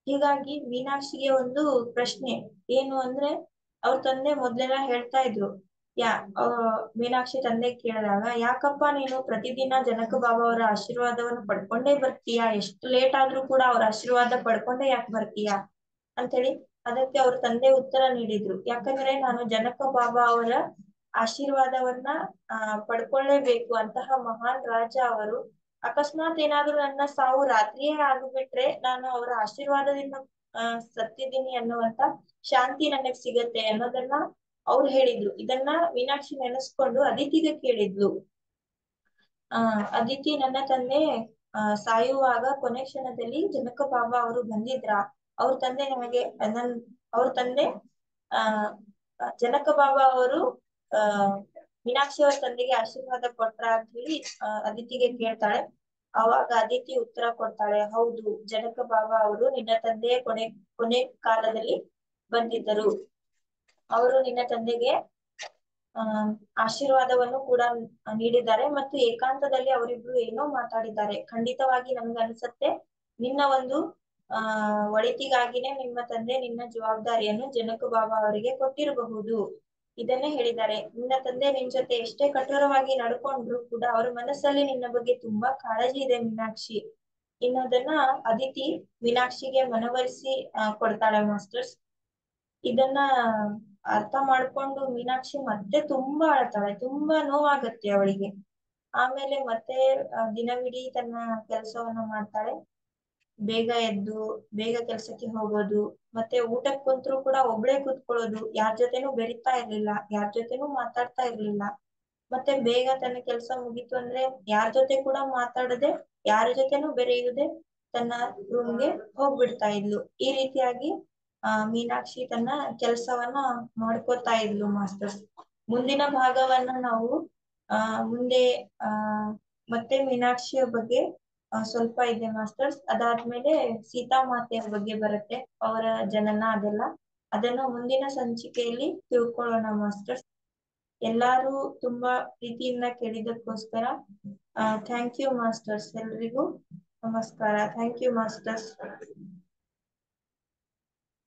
S1: ಹೀಗಾಗಿ ಮೀನಾಕ್ಷಿಗೆ ಒಂದು ಪ್ರಶ್ನೆ ಏನು ಅಂದ್ರೆ, ಅವ್ರ ತಂದೆ ಮೊದ್ಲೆಲ್ಲ ಹೇಳ್ತಾ ಇದ್ರು, ಮೀನಾಕ್ಷಿ ತಂದೆ ಕೇಳಿದಾಗ, ಯಾಕಪ್ಪ ನೀನು ಪ್ರತಿದಿನ ಜನಕ ಬಾಬಾ ಅವರ ಆಶೀರ್ವಾದವನ್ನು ಪಡ್ಕೊಂಡೇ ಬರ್ತೀಯಾ, ಎಷ್ಟು ಲೇಟ್ ಆದ್ರೂ ಕೂಡ ಅವ್ರ ಆಶೀರ್ವಾದ ಪಡ್ಕೊಂಡೇ ಯಾಕೆ ಬರ್ತೀಯಾ ಅಂತೇಳಿ. ಅದಕ್ಕೆ ಅವ್ರ ತಂದೆ ಉತ್ತರ ನೀಡಿದ್ರು, ಯಾಕಂದ್ರೆ ನಾನು ಜನಕ ಬಾಬಾ ಅವರ ಆಶೀರ್ವಾದವನ್ನ ಪಡ್ಕೊಳ್ಳೇಬೇಕು. ಅಂತಹ ಮಹಾನ್ ರಾಜ ಅವರು. ಅಕಸ್ಮಾತ್ ಏನಾದ್ರೂ ನನ್ನ ಸಾವು ರಾತ್ರಿಯೇ ಆಗ್ಬಿಟ್ರೆ ನಾನು ಅವರ ಆಶೀರ್ವಾದದಿಂದ ಸತ್ತಿದ್ದೀನಿ ಅನ್ನುವಂತ ಶಾಂತಿ ನನಗ್ ಸಿಗತ್ತೆ ಅನ್ನೋದನ್ನ ಅವ್ರು ಹೇಳಿದ್ರು. ಇದನ್ನ ಮೀನಾಕ್ಷಿ ನೆನೆಸ್ಕೊಂಡು ಅದಿತಿಗೆ ಕೇಳಿದ್ಲು. ಅದಿತಿ, ನನ್ನ ತಂದೆ ಸಾಯುವಾಗ ಕೊನೆ ಕ್ಷಣದಲ್ಲಿ ಜನಕ ಬಾಬಾ ಅವರು ಬಂದಿದ್ರ? ಅವ್ರ ತಂದೆ ಅವ್ರ ತಂದೆ ಜನಕ ಬಾಬಾ ಅವರು ಆ ಮೀನಾಕ್ಷಿ ಅವರ ತಂದೆಗೆ ಆಶೀರ್ವಾದ ಕೊಟ್ರ ಅಂತ ಹೇಳಿ ಅದಿತಿಗೆ ಕೇಳ್ತಾಳೆ. ಅವಾಗ ಅದಿತಿ ಉತ್ತರ ಕೊಡ್ತಾಳೆ, ಹೌದು, ಜನಕ ಬಾಬಾ ಅವರು ನಿನ್ನ ತಂದೆಯ ಕೊನೆ ಕಾಲದಲ್ಲಿ ಬಂದಿದ್ದರು. ಅವರು ನಿನ್ನ ತಂದೆಗೆ ಆ ಆಶೀರ್ವಾದವನ್ನು ಕೂಡ ನೀಡಿದ್ದಾರೆ ಮತ್ತು ಏಕಾಂತದಲ್ಲಿ ಅವರಿಬ್ರು ಏನೋ ಮಾತಾಡಿದ್ದಾರೆ. ಖಂಡಿತವಾಗಿ ನಮ್ಗೆ ಅನ್ಸತ್ತೆ ನಿನ್ನ ಒಂದು ಒಳಿತಿಗಾಗಿನೇ ನಿಮ್ಮ ತಂದೆ ನಿನ್ನ ಜವಾಬ್ದಾರಿಯನ್ನು ಜನಕ ಬಾಬಾ ಅವರಿಗೆ ಕೊಟ್ಟಿರಬಹುದು. ಇದನ್ನೇ ಹೇಳಿದ್ದಾರೆ. ನಿನ್ನ ತಂದೆ ನಿನ್ ಜೊತೆ ಎಷ್ಟೇ ಕಠೋರವಾಗಿ ನಡ್ಕೊಂಡ್ರು ಕೂಡ ಅವ್ರ ಮನಸ್ಸಲ್ಲಿ ನಿನ್ನ ಬಗ್ಗೆ ತುಂಬಾ ಕಾಳಜಿ ಇದೆ ಮೀನಾಕ್ಷಿ. ಇನ್ನೋದನ್ನ ಅದಿತಿ ಮೀನಾಕ್ಷಿಗೆ ಮನವರಿಸಿ ಕೊಡ್ತಾಳೆ ಮಾಸ್ಟರ್ಸ್. ಇದನ್ನ ಅರ್ಥ ಮಾಡ್ಕೊಂಡು ಮೀನಾಕ್ಷಿ ಮತ್ತೆ ತುಂಬಾ ಅಳ್ತಾಳೆ, ತುಂಬಾ ನೋವಾಗತ್ತೆ ಅವಳಿಗೆ. ಆಮೇಲೆ ಮತ್ತೆ ದಿನವಿಡೀ ತನ್ನ ಕೆಲಸವನ್ನ ಮಾಡ್ತಾಳೆ. ಬೇಗ ಎದ್ದು ಬೇಗ ಕೆಲ್ಸಕ್ಕೆ ಹೋಗೋದು, ಮತ್ತೆ ಊಟಕ್ ಕುಂತ್ರು ಕೂಡ ಒಬ್ಳೆ ಕೂತ್ಕೊಳ್ಳೋದು, ಯಾರ್ ಜೊತೆನೂ ಬೆರಿತಾ ಇರ್ಲಿಲ್ಲ, ಯಾರ್ ಜೊತೆನೂ ಮಾತಾಡ್ತಾ ಇರ್ಲಿಲ್ಲ. ಮತ್ತೆ ಬೇಗ ತನ್ನ ಕೆಲ್ಸ ಮುಗೀತು ಅಂದ್ರೆ ಯಾರ್ ಜೊತೆ ಕೂಡ ಮಾತಾಡದೆ, ಯಾರ ಜೊತೆನೂ ಬೆರೆಯುವುದೇ ತನ್ನ ರೂಮ್ಗೆ ಹೋಗ್ಬಿಡ್ತಾ ಇದ್ಲು. ಈ ರೀತಿಯಾಗಿ ಮೀನಾಕ್ಷಿ ತನ್ನ ಕೆಲ್ಸವನ್ನ ಮಾಡ್ಕೋತಾ ಇದ್ಲು ಮಾಸ್ಟರ್ಸ್. ಮುಂದಿನ ಭಾಗವನ್ನ ನಾವು ಮುಂದೆ ಮತ್ತೆ ಮೀನಾಕ್ಷಿಯ ಬಗ್ಗೆ ಸ್ವಲ್ಪ ಇದೆ ಮಾಸ್ಟರ್ಸ್. ಅದಾದ್ಮೇಲೆ ಸೀತಾಮಾತೆಯ ಬಗ್ಗೆ ಬರುತ್ತೆ, ಅವರ ಜನನ ಅದೆಲ್ಲ. ಅದನ್ನು ಮುಂದಿನ ಸಂಚಿಕೆಯಲ್ಲಿ ತಿಳ್ಕೊಳ್ಳೋಣ ಮಾಸ್ಟರ್ಸ್. ಎಲ್ಲಾರು ತುಂಬಾ ಪ್ರೀತಿಯಿಂದ ಕೇಳಿದಕ್ಕೋಸ್ಕರ ಥ್ಯಾಂಕ್ ಯು ಮಾಸ್ಟರ್ಸ್. ಎಲ್ರಿಗೂ ನಮಸ್ಕಾರ. Thank you masters.